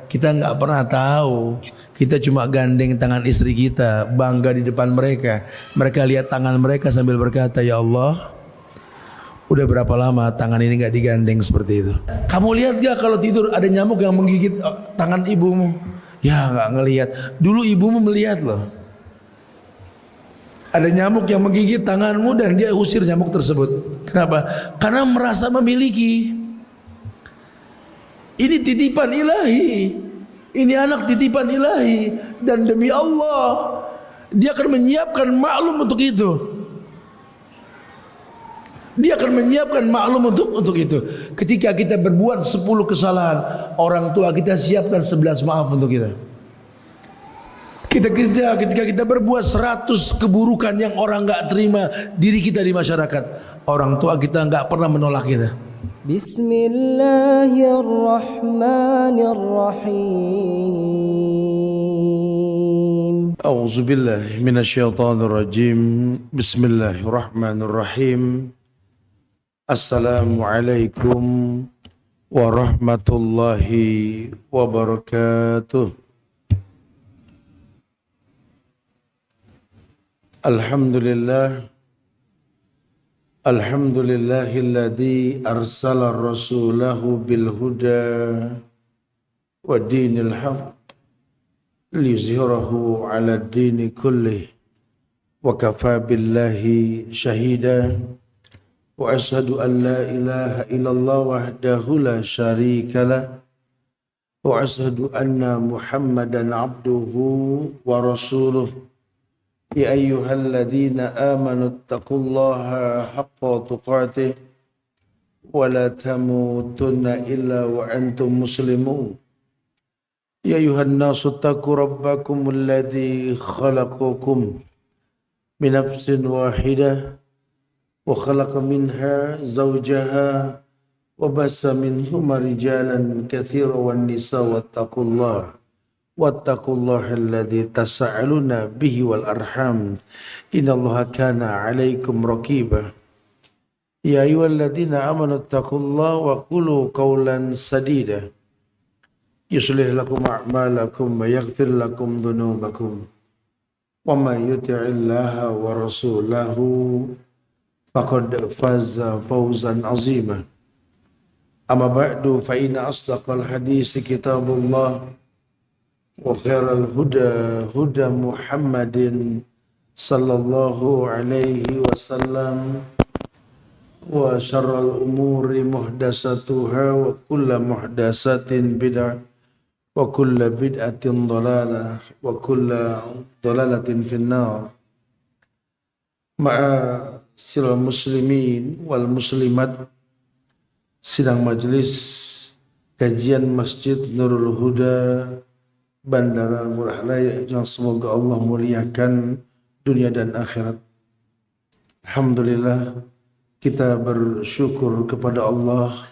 kita nggak pernah tahu. Kita cuma gandeng tangan istri kita, bangga di depan mereka. Mereka lihat tangan mereka sambil berkata, ya Allah, udah berapa lama tangan ini nggak digandeng seperti itu. Kamu lihat gak kalau tidur ada nyamuk yang menggigit tangan ibumu? Ya nggak ngelihat. Dulu ibumu melihat loh. Ada nyamuk yang menggigit tanganmu dan dia usir nyamuk tersebut. Kenapa? Karena merasa memiliki. Ini titipan ilahi. Ini anak titipan ilahi. Dan demi Allah, dia akan menyiapkan maklum untuk itu. Dia akan menyiapkan maklum untuk itu. Ketika kita berbuat 10 kesalahan, orang tua kita siapkan 11 maaf untuk kita. Ketika kita berbuat 100 keburukan yang orang nggak terima diri kita di masyarakat, orang tua kita nggak pernah menolak kita. Bismillahirrahmanirrahim. A'udzubillahi minasyaitonirrajim. Bismillahirrahmanirrahim. Assalamualaikum warahmatullahi wabarakatuh. Alhamdulillah. Alhamdulillahilladzi arsala rasulahu bil huda wa dinil haqq liyuzhirahu 'ala ad-dini kullih wa kafa billahi shahida. Wa ashhadu an la ilaha illallah wahdahu la syarika lah wa ashhadu anna Muhammadan abduhu wa rasuluh. Ya ayyuhalladzina amanu taqullaha haqqa tuqatih wa la tamutunna illa wa antum muslimun. Ya ayyuhan nasu taqu rabbakum alladzi khalaqakum min nafsin wahidah wa khalaqa minha zawjaha wa bassa minhuma rijalan katsiran wan nisaa wattaqullaha alladzi tasaaluna bihi wal arham innallaha kana 'alaikum raqiba. Ya ayyuhalladzina amanu taqullaha wa qulu qawlan sadida yuslih lakum a'malakum wa yaghfir lakum dhunubakum wa may yuti'illaha wa rasulahu faqad faza fawzan 'azima. Amma ba'du fa inna asdaqal hadisi kitabullah wa khairal huda huda Muhammadin sallallahu alaihi wasallam wa syarral umuri muhdasatuha wa kullu muhdasatin bid'ah wa kullu bid'atin dhalalah wa kullu dhalalatin finnar. Ma'asyiral muslimin wal muslimat, sidang majelis kajian Masjid Nurul Huda Bandara Ngurah Rai yang semoga Allah muliakan dunia dan akhirat. Alhamdulillah, kita bersyukur kepada Allah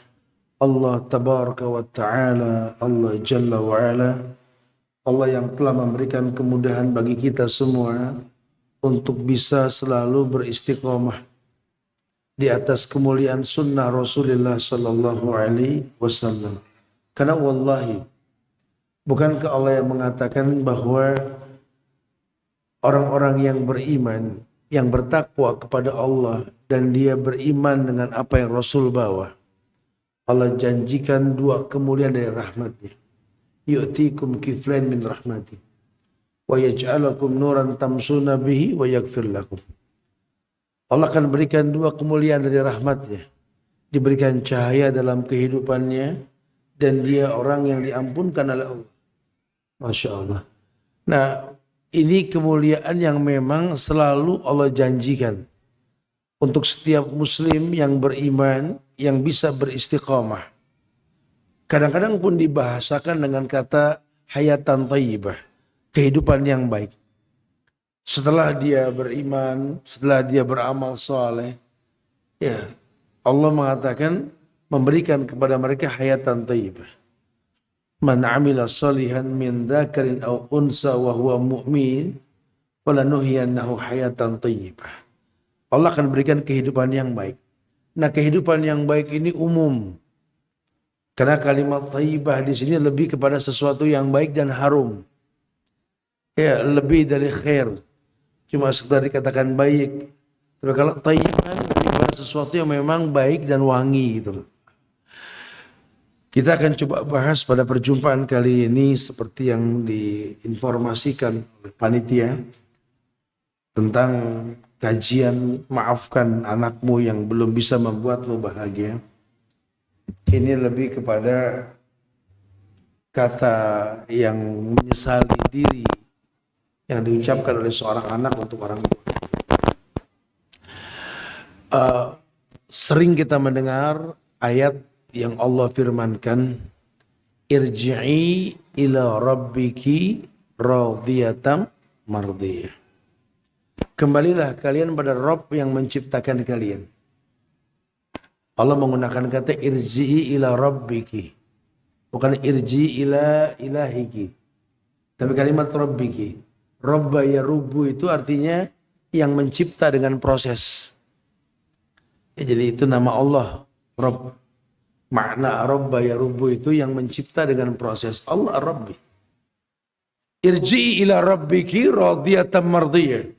tabaraka wa ta'ala, Allah jalla wa ala, Allah yang telah memberikan kemudahan bagi kita semua untuk bisa selalu beristiqomah di atas kemuliaan sunnah Rasulullah sallallahu alaihi wasallam. Karena wallahi, bukankah Allah yang mengatakan bahwa orang-orang yang beriman, yang bertakwa kepada Allah dan dia beriman dengan apa yang Rasul bawa, Allah janjikan 2 kemuliaan dari rahmatnya. Yu'tikum kiflain min rahmati wa yaj'alakum nuran tamsuna bihi wa yaghfir lakum. Allah akan berikan 2 kemuliaan dari rahmatnya. Diberikan cahaya dalam kehidupannya dan dia orang yang diampunkan oleh Allah. Masya Allah. Nah, ini kemuliaan yang memang selalu Allah janjikan untuk setiap muslim yang beriman, yang bisa beristiqamah. Kadang-kadang pun dibahasakan dengan kata hayatan thayyibah, kehidupan yang baik. Setelah dia beriman, setelah dia beramal saleh, ya Allah mengatakan memberikan kepada mereka hayatan thayyibah. Man 'amila salihan min dzakarin aw unsa wa huwa mu'min falanuhyiyannahu hayatan thayyibah. Allah akan berikan kehidupan yang baik. Nah, kehidupan yang baik ini umum. Karena kalimat thayyibah di sini lebih kepada sesuatu yang baik dan harum. Ya, lebih dari khair. Cuma sekedar dikatakan baik. Tapi kalau thayyib kan lebih kepada sesuatu yang memang baik dan wangi gitu loh. Kita akan coba bahas pada perjumpaan kali ini seperti yang diinformasikan oleh panitia tentang kajian maafkan anakmu yang belum bisa membuatmu bahagia. Ini lebih kepada kata yang menyesali diri yang diucapkan oleh seorang anak untuk orang tua. Sering kita mendengar ayat yang Allah firmankan, irji'i ila rabbiki radhiyatam mardiyah. Kembalilah kalian pada Rabb yang menciptakan kalian. Allah menggunakan kata irji'i ila rabbiki, bukan irji'i ila ilahiki. Tapi kalimat rabbiki, Rabba yarubbu itu artinya yang mencipta dengan proses. Ya, jadi itu nama Allah, Rabb. Makna Rabba yarubbu itu yang mencipta dengan proses. Allah Rabbi. Irji'i ila rabbiki radhiyatam mardiyah.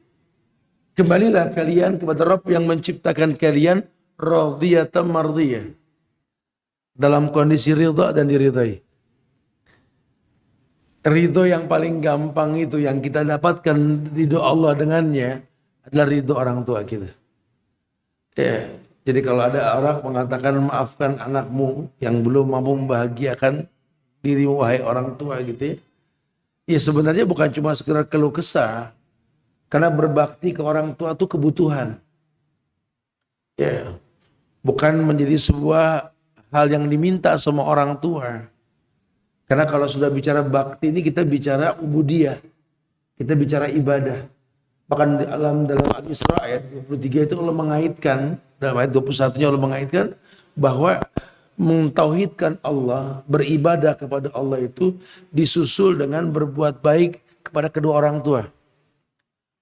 Kembalilah kalian kepada Rabb yang menciptakan kalian radhiyatam mardiyah. Dalam kondisi ridha dan diridhai. Ridho yang paling gampang itu yang kita dapatkan ridho Allah dengannya adalah ridho orang tua kita. Ya, jadi kalau ada orang mengatakan maafkan anakmu yang belum mampu membahagiakan dirimu wahai orang tua gitu ya. Ya sebenarnya bukan cuma sekedar keluh kesah. Karena berbakti ke orang tua itu kebutuhan. Ya, bukan menjadi sebuah hal yang diminta sama orang tua. Karena kalau sudah bicara bakti ini kita bicara ubudiyah. Kita bicara ibadah. Bahkan dalam Al-Isra ayat 23 itu Allah mengaitkan, dalam ayat 21-nya Allah mengaitkan bahwa mentauhidkan Allah, beribadah kepada Allah itu disusul dengan berbuat baik kepada kedua orang tua.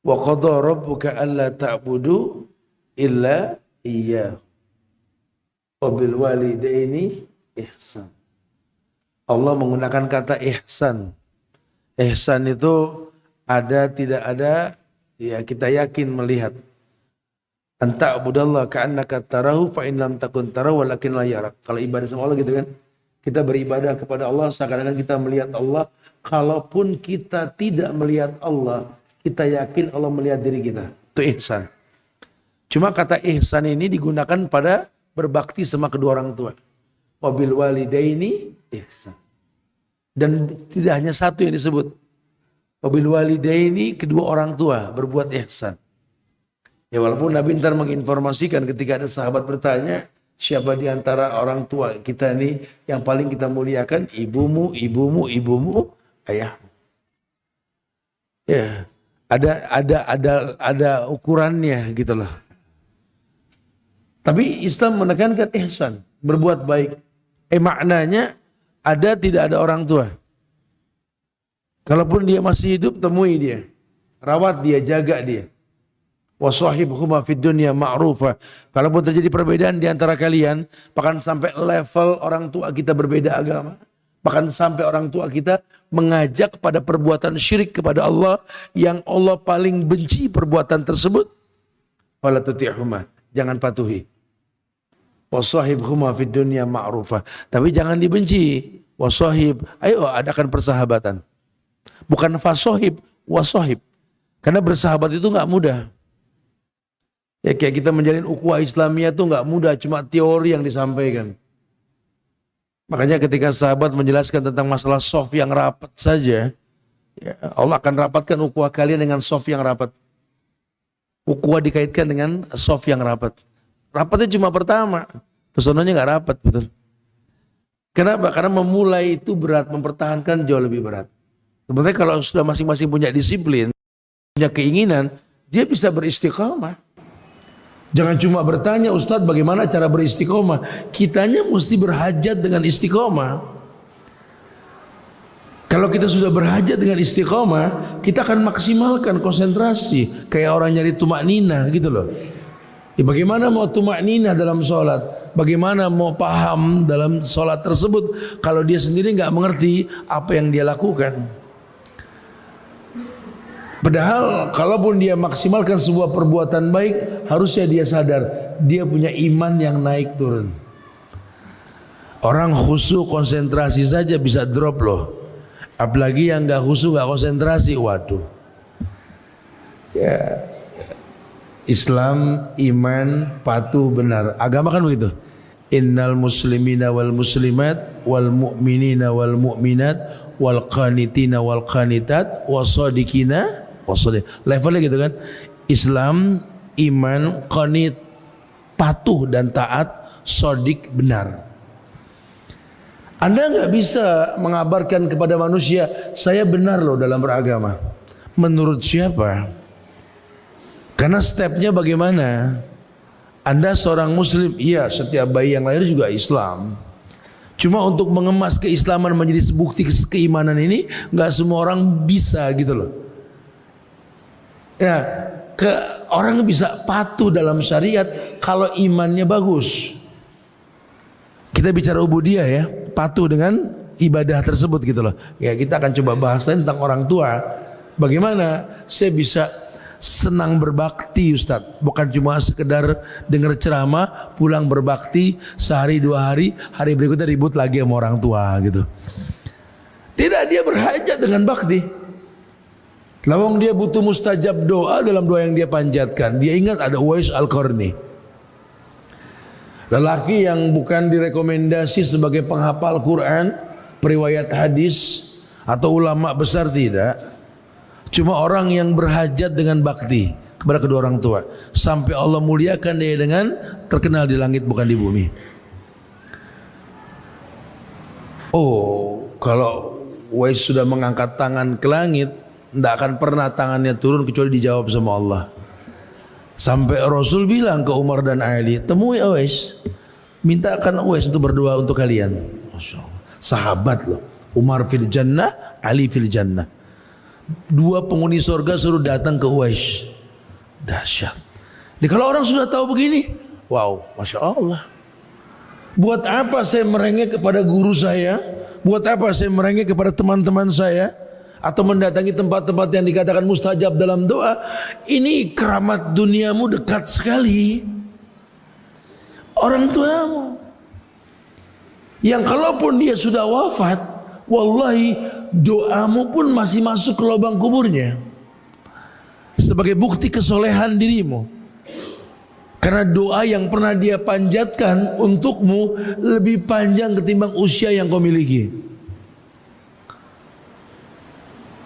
Wa qadha rabbuka alla ta'budu illa iyyahu wa bil walidaini ihsan. Allah menggunakan kata ihsan. Ihsan itu ada tidak ada, ya kita yakin melihat. Anta abudallah ka'annaka tarahu fa in lam takun tarahu walakin la yarak. Kalau ibadah sama Allah gitu kan. Kita beribadah kepada Allah seakan-akan kita melihat Allah. Kalaupun kita tidak melihat Allah, kita yakin Allah melihat diri kita. Itu ihsan. Cuma kata ihsan ini digunakan pada berbakti sama kedua orang tua. Wabil walidaini ihsan. Dan tidak hanya satu yang disebut. Wabil walidaini kedua orang tua berbuat ihsan. Ya walaupun Nabi ntar menginformasikan ketika ada sahabat bertanya, siapa di antara orang tua kita ini yang paling kita muliakan? Ibumu, ibumu, ibumu, ayahmu. Ya, ada ukurannya gitu loh. Tapi Islam menekankan ihsan, berbuat baik. Maknanya ada tidak ada orang tua. Kalaupun dia masih hidup, temui dia. Rawat dia, jaga dia. Wasahibhuma fid dunya ma'rufa. Kalaupun terjadi perbedaan di antara kalian, bahkan sampai level orang tua kita berbeda agama, bahkan sampai orang tua kita mengajak pada perbuatan syirik kepada Allah yang Allah paling benci perbuatan tersebut, wala tuti'huma, jangan patuhi. Wasahibhuma fid dunya ma'rufa, tapi jangan dibenci. Wasahib, ayo adakan persahabatan. Bukan fasohib, wasohib. Karena bersahabat itu nggak mudah. Ya kayak kita menjalin ukhuwah Islamiyah itu nggak mudah, cuma teori yang disampaikan. Makanya ketika sahabat menjelaskan tentang masalah soft yang rapat saja, ya, Allah akan rapatkan ukhuwah kalian dengan soft yang rapat. Ukhuwah dikaitkan dengan soft yang rapat. Rapatnya cuma pertama, pesonanya nggak rapat, betul. Kenapa? Karena memulai itu berat, mempertahankan jauh lebih berat. Sebenarnya kalau sudah masing-masing punya disiplin, punya keinginan, dia bisa beristiqomah. Jangan cuma bertanya, Ustadz bagaimana cara beristiqomah? Kitanya mesti berhajat dengan istiqomah. Kalau kita sudah berhajat dengan istiqomah, kita akan maksimalkan konsentrasi. Kayak orang nyari tumak nina gitu loh. Ya bagaimana mau tumak nina dalam sholat? Bagaimana mau paham dalam sholat tersebut kalau dia sendiri nggak mengerti apa yang dia lakukan? Padahal kalaupun dia maksimalkan sebuah perbuatan baik, harusnya dia sadar dia punya iman yang naik turun. Orang khusyuk konsentrasi saja bisa drop loh. Apalagi yang nggak khusyuk nggak konsentrasi, waduh. Ya, Islam, iman, patuh, benar. Agama kan begitu. Innal muslimina wal muslimat wal mu'minina wal mu'minat wal qanitina wal qanitat wasadiqina wasadiq. Levelnya gitu kan. Islam, iman, qanit, patuh dan taat, shadiq, benar. Anda nggak bisa mengabarkan kepada manusia saya benar loh dalam beragama. Menurut siapa? Karena stepnya bagaimana? Anda seorang muslim, iya, setiap bayi yang lahir juga Islam. Cuma untuk mengemas keislaman menjadi bukti keimanan ini nggak semua orang bisa gitu loh. Ya, orang bisa patuh dalam syariat kalau imannya bagus. Kita bicara ubudiyah ya, patuh dengan ibadah tersebut gitu loh. Ya, kita akan coba bahas tentang orang tua. Bagaimana saya bisa senang berbakti, Ustadz, bukan cuma sekedar dengar ceramah pulang berbakti sehari dua hari, hari berikutnya ribut lagi sama orang tua gitu. Tidak, dia berhajat dengan bakti. Lawang dia butuh mustajab doa dalam doa yang dia panjatkan. Dia ingat ada Uwais Al-Qarni, lelaki yang bukan direkomendasi sebagai penghafal Quran, periwayat hadis atau ulama besar, tidak. Cuma orang yang berhajat dengan bakti kepada kedua orang tua, sampai Allah muliakan dia dengan terkenal di langit bukan di bumi. Oh, kalau Uwais sudah mengangkat tangan ke langit, tidak akan pernah tangannya turun kecuali dijawab sama Allah. Sampai Rasul bilang ke Umar dan Ali, temui Uwais, mintakan Uwais untuk berdoa untuk kalian. Masya Allah. Sahabat loh, Umar fil jannah, Ali fil jannah. Dua penghuni surga suruh datang ke Uwais. Dahsyat. Jadi kalau orang sudah tahu begini, wow, Masya Allah. Buat apa saya merengek kepada guru saya? Buat apa saya merengek kepada teman-teman saya? Atau mendatangi tempat-tempat yang dikatakan mustajab dalam doa? Ini keramat duniamu dekat sekali. Orang tuamu yang kalaupun dia sudah wafat, wallahi doamu pun masih masuk ke lubang kuburnya sebagai bukti kesolehan dirimu. Karena doa yang pernah dia panjatkan untukmu lebih panjang ketimbang usia yang kau miliki.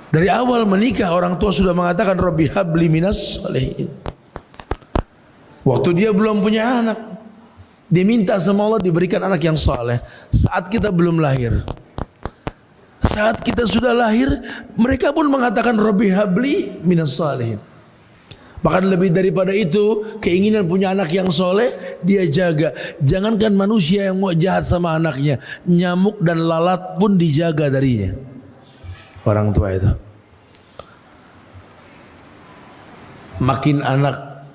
Dari awal menikah orang tua sudah mengatakan Rabbi habli minas sholihin. Waktu dia belum punya anak, dia minta sama Allah diberikan anak yang saleh. Saat kita belum lahir, saat kita sudah lahir, mereka pun mengatakan Rabbi habli minas sholihin. Bahkan lebih daripada itu, keinginan punya anak yang soleh dia jaga. Jangankan manusia yang mau jahat sama anaknya, nyamuk dan lalat pun dijaga darinya. Orang tua itu. Makin anak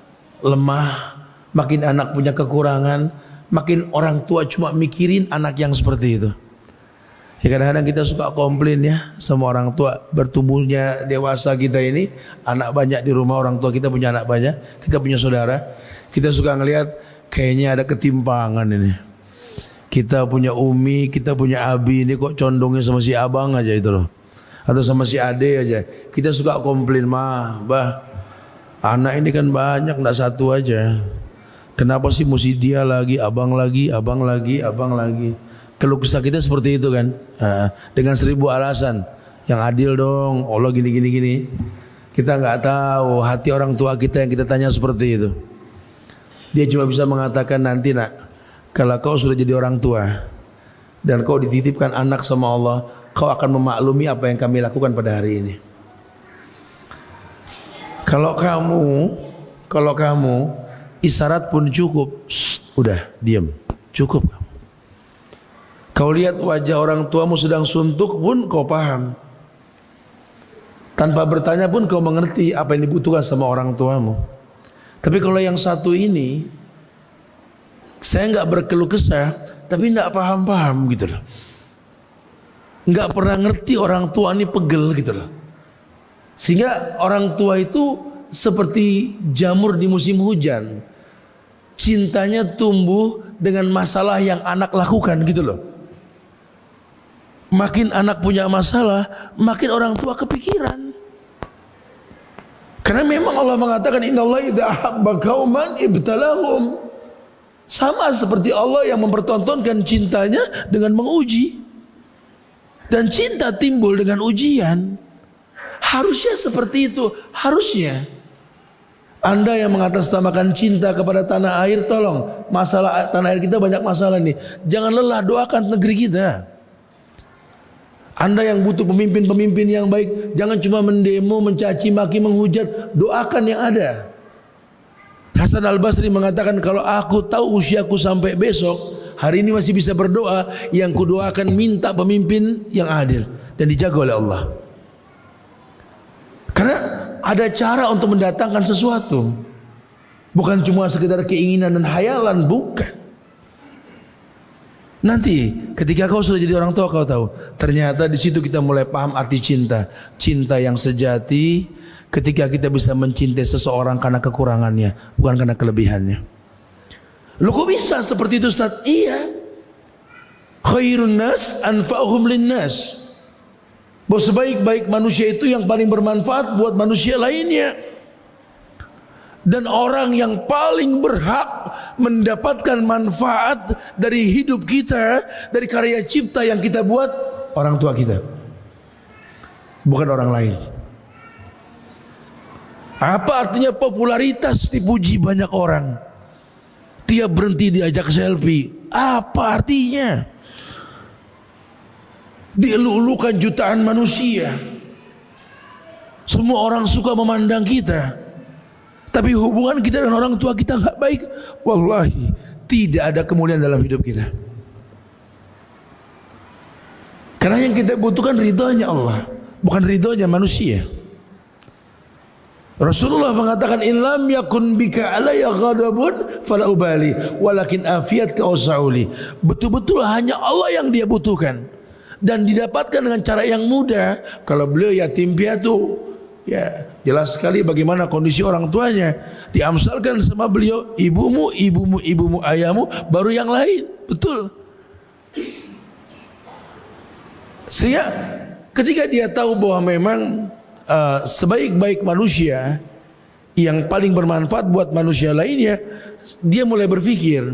lemah, makin anak punya kekurangan, makin orang tua cuma mikirin anak yang seperti itu. Ya, kadang-kadang kita suka komplain ya sama orang tua, bertumbuhnya dewasa kita ini, anak banyak di rumah, orang tua kita punya anak banyak, kita punya saudara, kita suka ngelihat kayaknya ada ketimpangan ini. Kita punya umi, kita punya abi, ini kok condongnya sama si abang aja itu loh, atau sama si ade aja. Kita suka komplain, mah, bah, anak ini kan banyak, nggak satu aja. Kenapa sih mesti dia lagi, abang lagi, abang lagi, abang lagi? Keluh kesah kita seperti itu kan, dengan 1000 alasan. Yang adil dong, Allah gini. Kita nggak tahu hati orang tua kita yang kita tanya seperti itu. Dia cuma bisa mengatakan, nanti nak, kalau kau sudah jadi orang tua dan kau dititipkan anak sama Allah, kau akan memaklumi apa yang kami lakukan pada hari ini. Kalau kamu isyarat pun cukup, udah diam, cukup. Kau lihat wajah orang tuamu sedang suntuk pun kau paham. Tanpa bertanya pun kau mengerti apa yang dibutuhkan sama orang tuamu. Tapi kalau yang satu ini, Saya nggak berkeluh kesah, tapi nggak paham-paham gitu loh. Nggak pernah ngerti orang tua ini pegel gitu loh. Sehingga orang tua itu seperti jamur di musim hujan. Cintanya tumbuh dengan masalah yang anak lakukan gitu loh. Makin anak punya masalah, makin orang tua kepikiran. Karena memang Allah mengatakan innallaha idza ahabba qauman ibtalahum. Sama seperti Allah yang mempertontonkan cintanya dengan menguji. Dan cinta timbul dengan ujian. Harusnya seperti itu, harusnya. Anda yang mengatasnamakan cinta kepada tanah air, tolong, masalah tanah air kita banyak masalah nih. Jangan lelah doakan negeri kita. Anda yang butuh pemimpin-pemimpin yang baik, jangan cuma mendemo, mencaci maki, menghujat, doakan yang ada. Hasan Al-Basri mengatakan, kalau aku tahu usiaku sampai besok, hari ini masih bisa berdoa, yang kudoakan minta pemimpin yang adil dan dijaga oleh Allah. Karena ada cara untuk mendatangkan sesuatu. Bukan cuma sekedar keinginan dan hayalan, bukan. Nanti ketika kau sudah jadi orang tua, kau tahu ternyata di situ kita mulai paham arti cinta. Cinta yang sejati ketika kita bisa mencintai seseorang karena kekurangannya, bukan karena kelebihannya. Loh kok bisa seperti itu Ustaz? Iya. Khairun nas anfa'uhum linnas. Bahwa sebaik-baik manusia itu yang paling bermanfaat buat manusia lainnya. Dan orang yang paling berhak mendapatkan manfaat dari hidup kita, dari karya cipta yang kita buat, orang tua kita, bukan orang lain. Apa artinya popularitas dipuji banyak orang, tiap berhenti diajak selfie? Apa artinya? Dielulukan jutaan manusia, semua orang suka memandang kita, tapi hubungan kita dengan orang tua kita nggak baik, wallahi tidak ada kemuliaan dalam hidup kita. Karena yang kita butuhkan ridhonya Allah, bukan ridhonya manusia. Rasulullah mengatakan, in lam yakun bika alayya ghadabun fala ubali walakin afiyatka usauli. Betul-betul hanya Allah yang dia butuhkan. Dan didapatkan dengan cara yang mudah. Kalau beliau yatim piatu, ya jelas sekali bagaimana kondisi orang tuanya. Diamsalkan sama beliau, ibumu, ayahmu, baru yang lain. Betul. Sehingga ketika dia tahu bahwa memang sebaik-baik manusia yang paling bermanfaat buat manusia lainnya, dia mulai berpikir,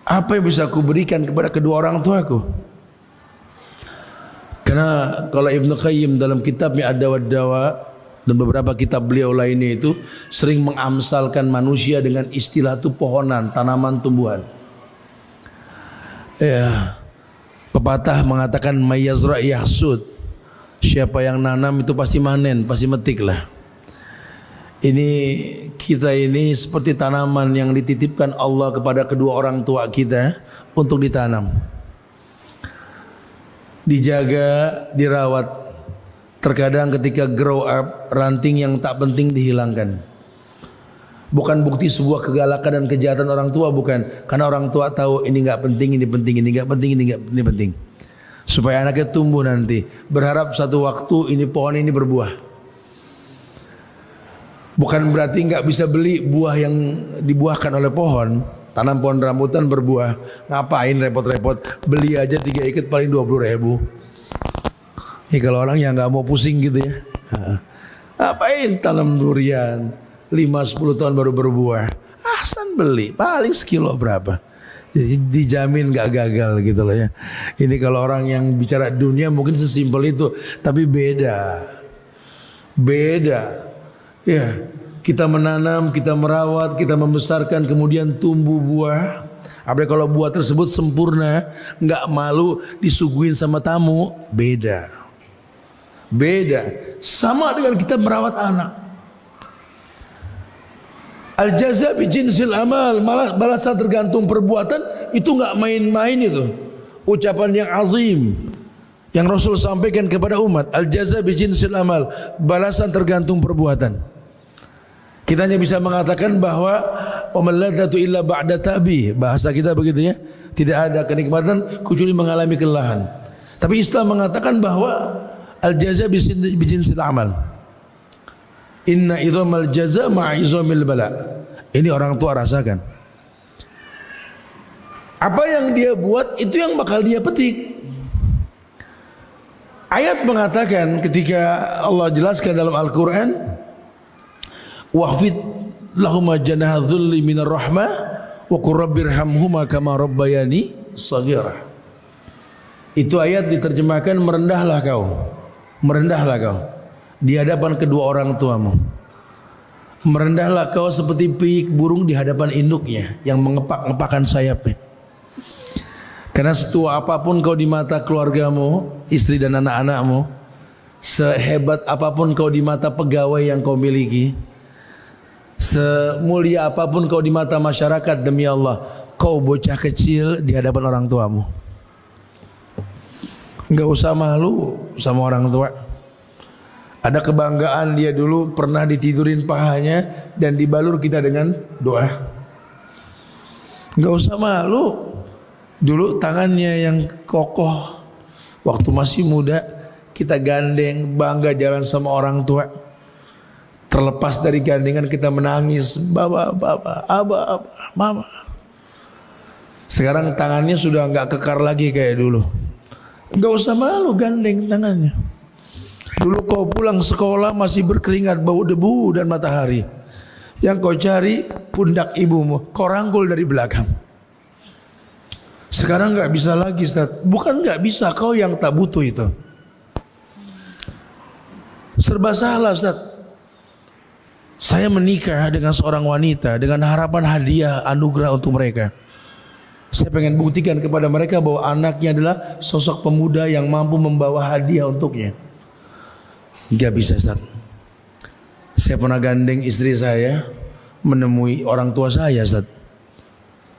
apa yang bisa aku berikan kepada kedua orang tuaku? Karena kalau Ibnu Qayyim dalam kitabnya Ad-Dawa dan beberapa kitab beliau lainnya itu sering mengamsalkan manusia dengan istilah itu pohonan, tanaman, tumbuhan. Ya, pepatah mengatakan mayazra yahsud. Siapa yang nanam itu pasti manen, pasti metik lah. Ini kita ini seperti tanaman yang dititipkan Allah kepada kedua orang tua kita untuk ditanam. Dijaga, dirawat. Terkadang ketika grow up, ranting yang tak penting dihilangkan. Bukan bukti sebuah kegalakan dan kejahatan orang tua, bukan. Karena orang tua tahu ini nggak penting, ini penting, ini nggak penting, ini penting. Supaya anaknya tumbuh nanti. Berharap satu waktu ini pohon ini berbuah. Bukan berarti nggak bisa beli buah yang dibuahkan oleh pohon. Tanam pohon rambutan berbuah, ngapain repot-repot? Beli aja 3 ikat paling 20.000. Ya kalau orang yang nggak mau pusing gitu ya, ngapain tanam durian 5-10 tahun baru berbuah? Ahsan beli, paling sekilo berapa? Jadi dijamin nggak gagal gitu loh ya. Ini kalau orang yang bicara dunia mungkin sesimpel itu, tapi beda. Ya. Kita menanam, kita merawat, kita membesarkan, kemudian tumbuh buah. Apalagi kalau buah tersebut sempurna, nggak malu disuguhin sama tamu, beda. Sama dengan kita merawat anak. Al-jaza bi jinsil amal, balasan tergantung perbuatan, itu nggak main-main itu. Ucapan yang azim yang Rasul sampaikan kepada umat, al-jaza bi jinsil amal, balasan tergantung perbuatan. Kita hanya bisa mengatakan bahwa "Wamalladzatu illa ba'da tabi." Bahasa kita begitu ya. Tidak ada kenikmatan kecuali mengalami kelelahan. Tapi Islam mengatakan bahwa al-jaza bijinsil amal. Inna idhamal jaza ma'izamil bala. Ini orang tua rasakan. Apa yang dia buat itu yang bakal dia petik. Ayat mengatakan ketika Allah jelaskan dalam Al-Quran, wahfid lahuma janaha dhulli minar rahmah wa qur rabbirhamhuma kama rabbayani shaghira. Itu ayat diterjemahkan merendahlah kau di hadapan kedua orang tuamu. Merendahlah kau seperti piik burung di hadapan induknya yang mengepak-ngepakkan sayapnya. Karena setua apapun kau di mata keluargamu, istri dan anak-anakmu, sehebat apapun kau di mata pegawai yang kau miliki, semulia apapun kau di mata masyarakat, demi Allah, kau bocah kecil di hadapan orang tuamu. Enggak usah malu sama orang tua. Ada kebanggaan dia dulu pernah ditidurin pahanya dan dibalur kita dengan doa. Enggak usah malu. Dulu tangannya yang kokoh, waktu masih muda kita gandeng, bangga jalan sama orang tua. Terlepas dari gandengan kita menangis, baba, aba, mama. Sekarang tangannya sudah enggak kekar lagi kayak dulu. Enggak usah malu gandeng tangannya. Dulu kau pulang sekolah masih berkeringat, bau debu dan matahari. Yang kau cari pundak ibumu, kau rangkul dari belakang. Sekarang enggak bisa lagi, Ustaz. Bukan enggak bisa, kau yang tak butuh itu. Serba salah, Ustaz. Saya menikah dengan seorang wanita dengan harapan hadiah anugerah untuk mereka. Saya pengen buktikan kepada mereka bahwa anaknya adalah sosok pemuda yang mampu membawa hadiah untuknya. Enggak bisa, Ustaz. Saya pernah gandeng istri saya menemui orang tua saya, Ustaz.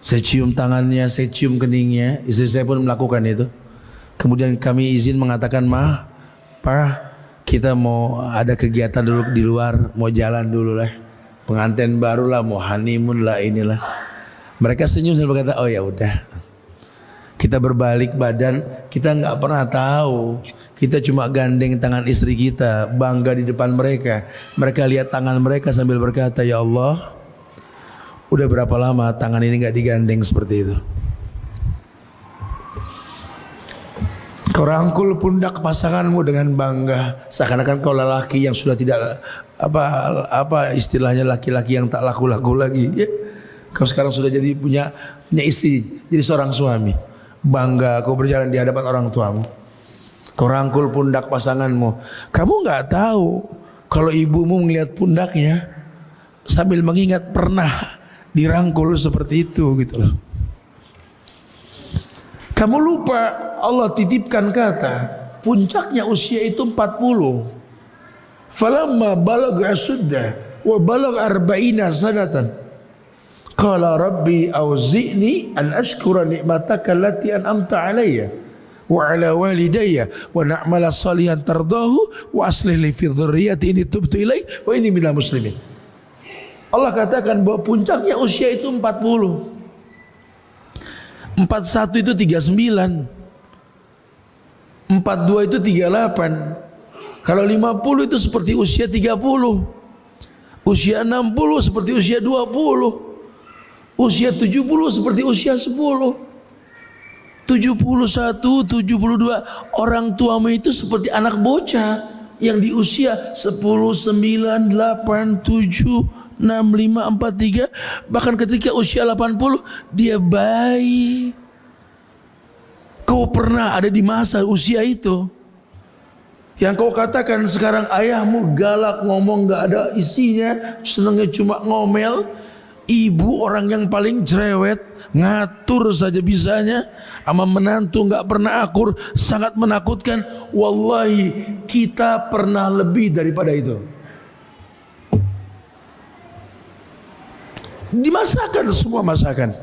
Saya cium tangannya, saya cium keningnya. Istri saya pun melakukan itu. Kemudian kami izin mengatakan, "Ma, Pa, kita mau ada kegiatan dulu di luar, mau jalan dulu lah, pengantin baru lah, mau honeymoon lah, inilah." Mereka senyum dan berkata, "Oh ya udah." Kita berbalik badan, kita nggak pernah tahu. Kita cuma gandeng tangan istri kita, bangga di depan mereka. Mereka lihat tangan mereka sambil berkata, "Ya Allah, udah berapa lama tangan ini nggak digandeng seperti itu." Kau rangkul pundak pasanganmu dengan bangga, seakan-akan kau lelaki yang sudah tidak apa istilahnya laki-laki yang tak laku-laku lagi. Ya. Kau sekarang sudah jadi punya istri, jadi seorang suami. Bangga kau berjalan di hadapan orang tuamu. Kau rangkul pundak pasanganmu. Kamu nggak tahu kalau ibumu melihat pundaknya sambil mengingat pernah dirangkul seperti itu gitu loh. Kamu lupa Allah titipkan kata puncaknya usia itu 40. Falamma balagha asudda wa balagha arba'ina sanatan. Qala rabbi auzi'ni an ashkura ni'mataka allati an'amta 'alayya wa 'ala walidayya wa na'mala salihan tardahu wa aslih li fi dhurriyyati inni tubtu ilaik wa inni minal muslimin. Allah katakan bahwa puncaknya usia itu 40. 41 itu 39. 42 itu 38. Kalau 50 itu seperti usia 30. Usia 60 seperti usia 20. Usia 70 seperti usia 10. 71, 72. Orang tuamu itu seperti anak bocah yang di usia 10, 9, 8, 7, 6, 5, 4, 3. Bahkan ketika usia 80 dia bayi. Kau pernah ada di masa usia itu yang kau katakan sekarang ayahmu galak, ngomong gak ada isinya, senangnya cuma ngomel. Ibu orang yang paling cerewet, ngatur saja bisanya, sama menantu gak pernah akur, sangat menakutkan. Wallahi kita pernah lebih daripada itu. Dimasakan semua masakan.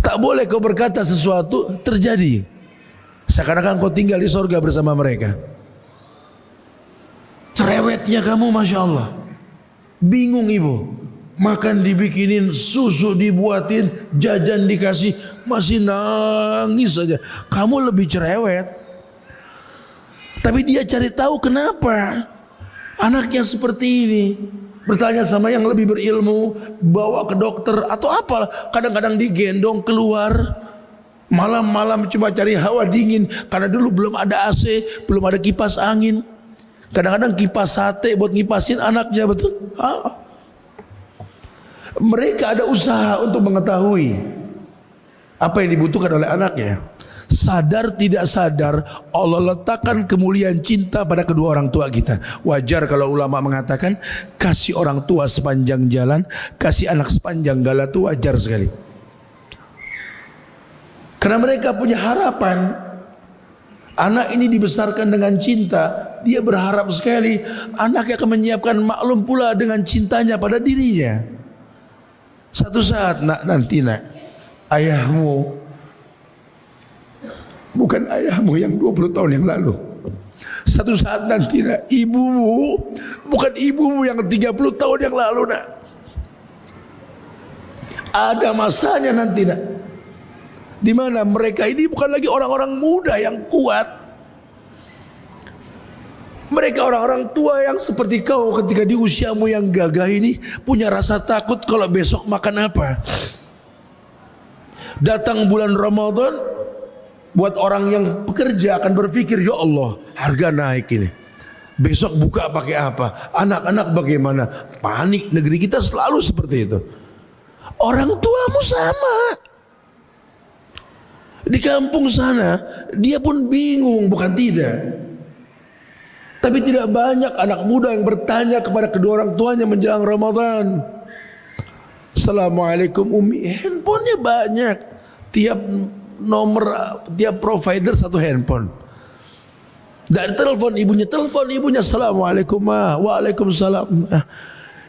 Tak boleh kau berkata sesuatu terjadi seakan-akan kau tinggal di sorga bersama mereka. Cerewetnya kamu, Masya Allah. Bingung ibu, makan dibikinin, susu dibuatin, jajan dikasih, masih nangis saja. Kamu lebih cerewet. Tapi dia cari tahu kenapa anaknya seperti ini. Bertanya sama yang lebih berilmu, bawa ke dokter atau apa. Kadang-kadang digendong keluar. Malam-malam cuma cari hawa dingin. Karena dulu belum ada AC, belum ada kipas angin. Kadang-kadang kipas sate buat ngipasin anaknya, betul? Mereka ada usaha untuk mengetahui apa yang dibutuhkan oleh anaknya. Sadar tidak sadar Allah letakkan kemuliaan cinta pada kedua orang tua kita. Wajar kalau ulama mengatakan kasih orang tua sepanjang jalan, kasih anak sepanjang gala, itu wajar sekali. Karena mereka punya harapan. Anak ini dibesarkan dengan cinta. Dia berharap sekali anaknya akan menyiapkan maklum pula dengan cintanya pada dirinya. Satu saat nanti ayahmu bukan ayahmu yang 20 tahun yang lalu. Satu saat nanti ibumu bukan ibumu yang 30 tahun yang lalu Ada masanya nanti di mana mereka ini bukan lagi orang-orang muda yang kuat. Mereka orang-orang tua yang seperti kau ketika di usiamu yang gagah ini punya rasa takut kalau besok makan apa. Datang bulan Ramadan, buat orang yang pekerja akan berpikir, ya Allah, harga naik ini. Besok buka pakai apa? Anak-anak bagaimana? Panik. Negeri kita selalu seperti itu. Orang tuamu sama. Di kampung sana dia pun bingung, bukan tidak. Tapi tidak banyak anak muda yang bertanya kepada kedua orang tuanya menjelang Ramadan. Assalamualaikum Umi. Handphonenya banyak. Tiap nomor, tiap provider satu handphone. Dari telepon ibunya, Assalamualaikum ma. Waalaikumsalam.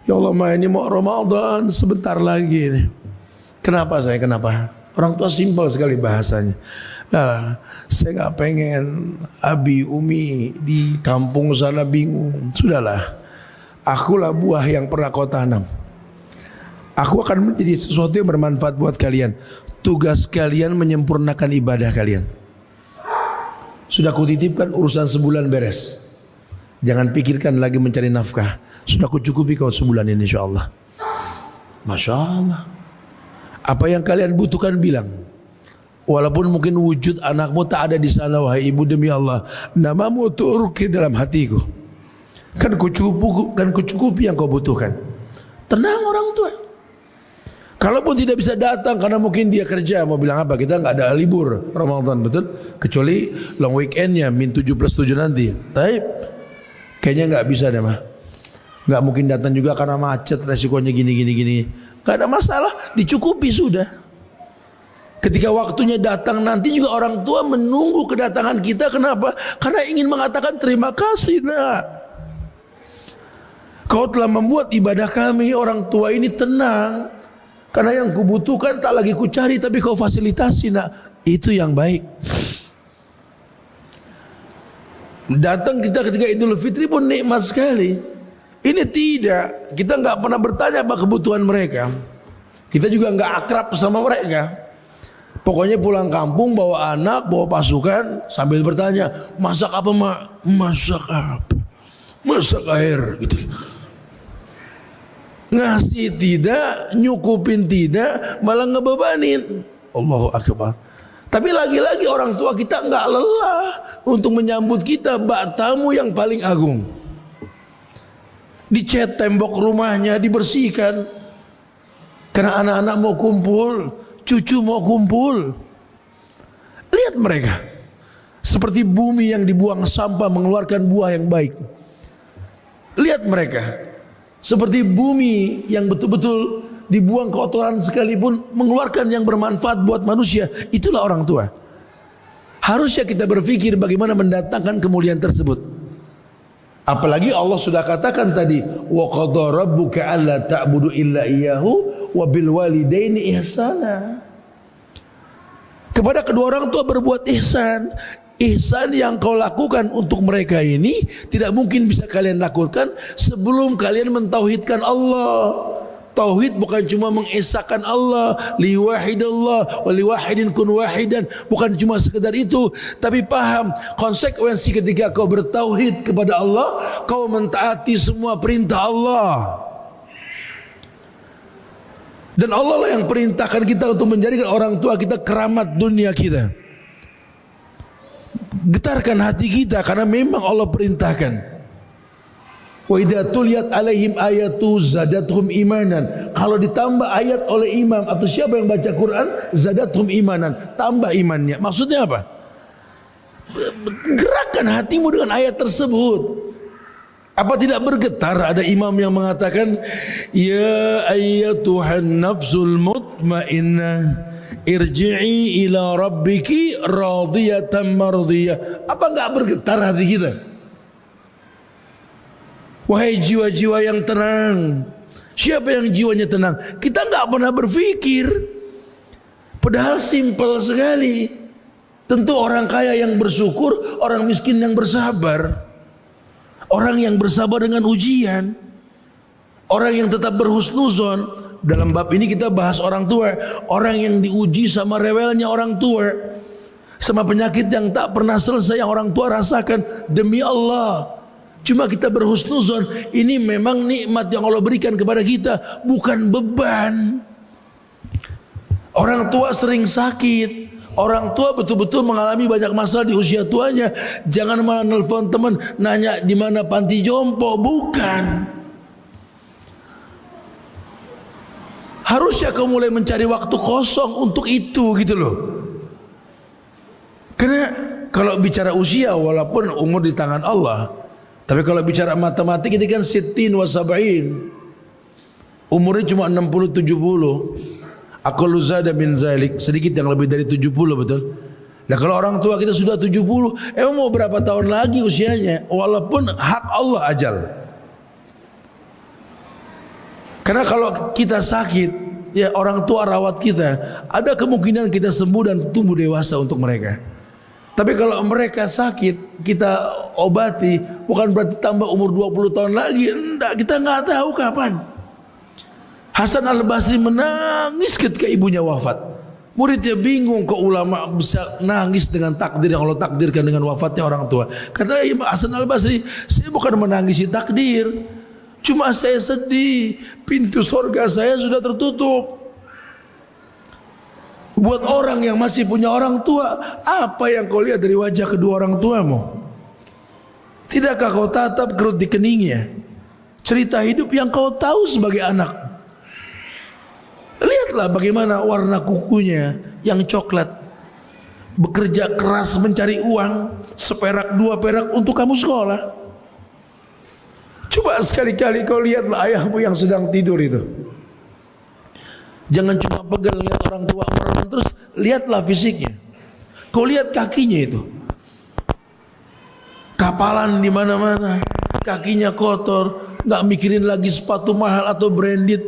Ya Allah ma, ini mau Ramadan sebentar lagi nih. Kenapa saya? Kenapa? Orang tua simpel sekali bahasanya. Nah, saya nggak pengen Abi Umi di kampung sana bingung. Sudahlah, akulah buah yang pernah kau tanam. Aku akan menjadi sesuatu yang bermanfaat buat kalian. Tugas kalian menyempurnakan ibadah kalian. Sudah kutitipkan urusan sebulan beres. Jangan pikirkan lagi mencari nafkah. Sudah kucukupi kau sebulan ini insyaAllah. Masya Allah. Apa yang kalian butuhkan bilang. Walaupun mungkin wujud anakmu tak ada di sana, wahai ibu, demi Allah, namamu terukir dalam hatiku. Kan kucukupi yang kau butuhkan. Tenang orang tua. Kalaupun tidak bisa datang karena mungkin dia kerja, mau bilang apa? Kita nggak ada libur Ramadan, betul? Kecuali long weekendnya min 7+7 nanti. Tapi kayaknya nggak bisa deh mah. Nggak mungkin datang juga karena macet, resikonya gini. Nggak ada masalah, dicukupi sudah. Ketika waktunya datang nanti juga orang tua menunggu kedatangan kita. Kenapa? Karena ingin mengatakan terima kasih Kau telah membuat ibadah kami orang tua ini tenang. Karena yang kubutuhkan tak lagi kucari, tapi kau fasilitasi Itu yang baik. Datang kita ketika Idul Fitri pun nikmat sekali. Ini tidak. Kita nggak pernah bertanya apa kebutuhan mereka. Kita juga nggak akrab sama mereka. Pokoknya pulang kampung bawa anak, bawa pasukan, sambil bertanya, masak apa mak? Masak apa? Masak air gitu. Ngasih tidak, nyukupin tidak, malah ngebebanin. Allahu Akbar. Tapi lagi-lagi orang tua kita nggak lelah untuk menyambut kita, bak tamu yang paling agung. Dicat tembok rumahnya, dibersihkan. Karena anak-anak mau kumpul, cucu mau kumpul. Lihat mereka. Seperti bumi yang dibuang sampah mengeluarkan buah yang baik. Lihat mereka. Seperti bumi yang betul-betul dibuang kotoran sekalipun mengeluarkan yang bermanfaat buat manusia. Itulah orang tua. Harusnya kita berpikir bagaimana mendatangkan kemuliaan tersebut. Apalagi Allah sudah katakan tadi, wa qadara rabbuka alla ta'budu illa iyyahu wa bil walidaini ihsana. Kepada kedua orang tua berbuat ihsan. ihsan yang kau lakukan untuk mereka ini tidak mungkin bisa kalian lakukan sebelum kalian mentauhidkan Allah. Tauhid bukan cuma mengesahkan Allah, liwahidallah wa liwahidin kun wahidan, bukan cuma sekedar itu, tapi paham konsekuensi ketika kau bertauhid kepada Allah, kau mentaati semua perintah Allah. Dan Allah lah yang perintahkan kita untuk menjadikan orang tua kita keramat dunia kita. Getarkan hati kita karena memang Allah perintahkan. Wa idza tuliyat alaihim ayatu zadatuhum imanan. Kalau ditambah ayat oleh imam atau siapa yang baca Quran, zadatuhum imanan, tambah imannya. Maksudnya apa? Gerakkan hatimu dengan ayat tersebut. Apa tidak bergetar ada imam yang mengatakan, ya ayyatuhan nafsul mutmainnah irji'i ila rabbiki radiyatan mardiyah. Apa enggak bergetar hati kita? Wahai jiwa-jiwa yang tenang. Siapa yang jiwanya tenang? Kita enggak pernah berpikir. Padahal simpel sekali. Tentu orang kaya yang bersyukur, orang miskin yang bersabar. Orang yang bersabar dengan ujian. Orang yang tetap berhusnuzon. Dalam bab ini kita bahas orang tua. Orang yang diuji sama rewelnya orang tua, sama penyakit yang tak pernah selesai yang orang tua rasakan. Demi Allah, cuma kita berhusnuzon, ini memang nikmat yang Allah berikan kepada kita, bukan beban. Orang tua sering sakit, orang tua betul-betul mengalami banyak masalah di usia tuanya. Jangan malah nelfon teman nanya di mana panti jompo, bukan. Harusnya kau mulai mencari waktu kosong untuk itu gitu loh. Karena kalau bicara usia, walaupun umur di tangan Allah, tapi kalau bicara matematik ini kan sittin wa sab'in. Umurnya cuma 60-70. Aqallu zada min zalik, sedikit yang lebih dari 70, betul. Nah kalau orang tua kita sudah 70, emang mau berapa tahun lagi usianya? Walaupun hak Allah ajal. Karena kalau kita sakit, ya orang tua rawat kita, ada kemungkinan kita sembuh dan tumbuh dewasa untuk mereka. Tapi kalau mereka sakit, kita obati, bukan berarti tambah umur 20 tahun lagi. Enggak, kita nggak tahu kapan. Hasan al-Basri menangis ketika ibunya wafat. Muridnya bingung, kok ulama bisa nangis dengan takdir yang Allah takdirkan dengan wafatnya orang tua. Kata Hasan al-Basri, saya bukan menangisi takdir, cuma saya sedih, pintu surga saya sudah tertutup. Buat orang yang masih punya orang tua, apa yang kau lihat dari wajah kedua orang tuamu? Tidakkah kau tatap kerut di keningnya? Cerita hidup yang kau tahu sebagai anak. Lihatlah bagaimana warna kukunya yang coklat. Bekerja keras mencari uang, seperak dua perak untuk kamu sekolah. Coba sekali-kali kau lihatlah ayahmu yang sedang tidur itu. Jangan cuma pegal lihat orang tua orang, terus lihatlah fisiknya. Kau lihat kakinya itu, kapalan di mana-mana, kakinya kotor, nggak mikirin lagi sepatu mahal atau branded,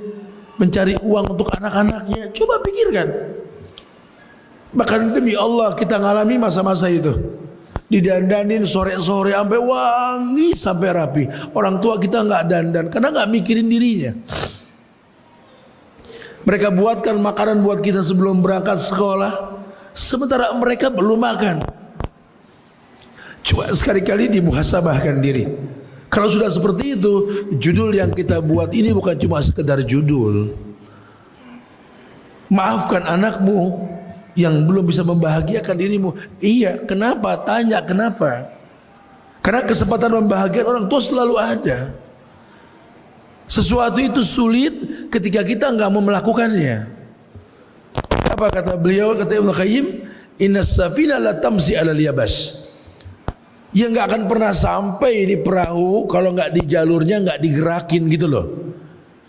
mencari uang untuk anak-anaknya. Coba pikirkan. Bahkan demi Allah kita ngalami masa-masa itu. Didandanin sore-sore sampai wangi sampai rapi. Orang tua kita nggak dandan karena nggak mikirin dirinya. Mereka buatkan makanan buat kita sebelum berangkat sekolah, sementara mereka belum makan. Coba sekali-kali dimuhasabahkan diri. Kalau sudah seperti itu, judul yang kita buat ini bukan cuma sekedar judul. Maafkan anakmu yang belum bisa membahagiakan dirimu. Iya, kenapa? Tanya kenapa. Karena kesempatan membahagiakan orang tua selalu ada. Sesuatu itu sulit ketika kita enggak mau melakukannya. Apa kata beliau, kata Ibnu Qayyim, innas safina la tamsi 'alal yabas. Yang enggak akan pernah sampai di perahu kalau enggak di jalurnya enggak digerakin gitu loh.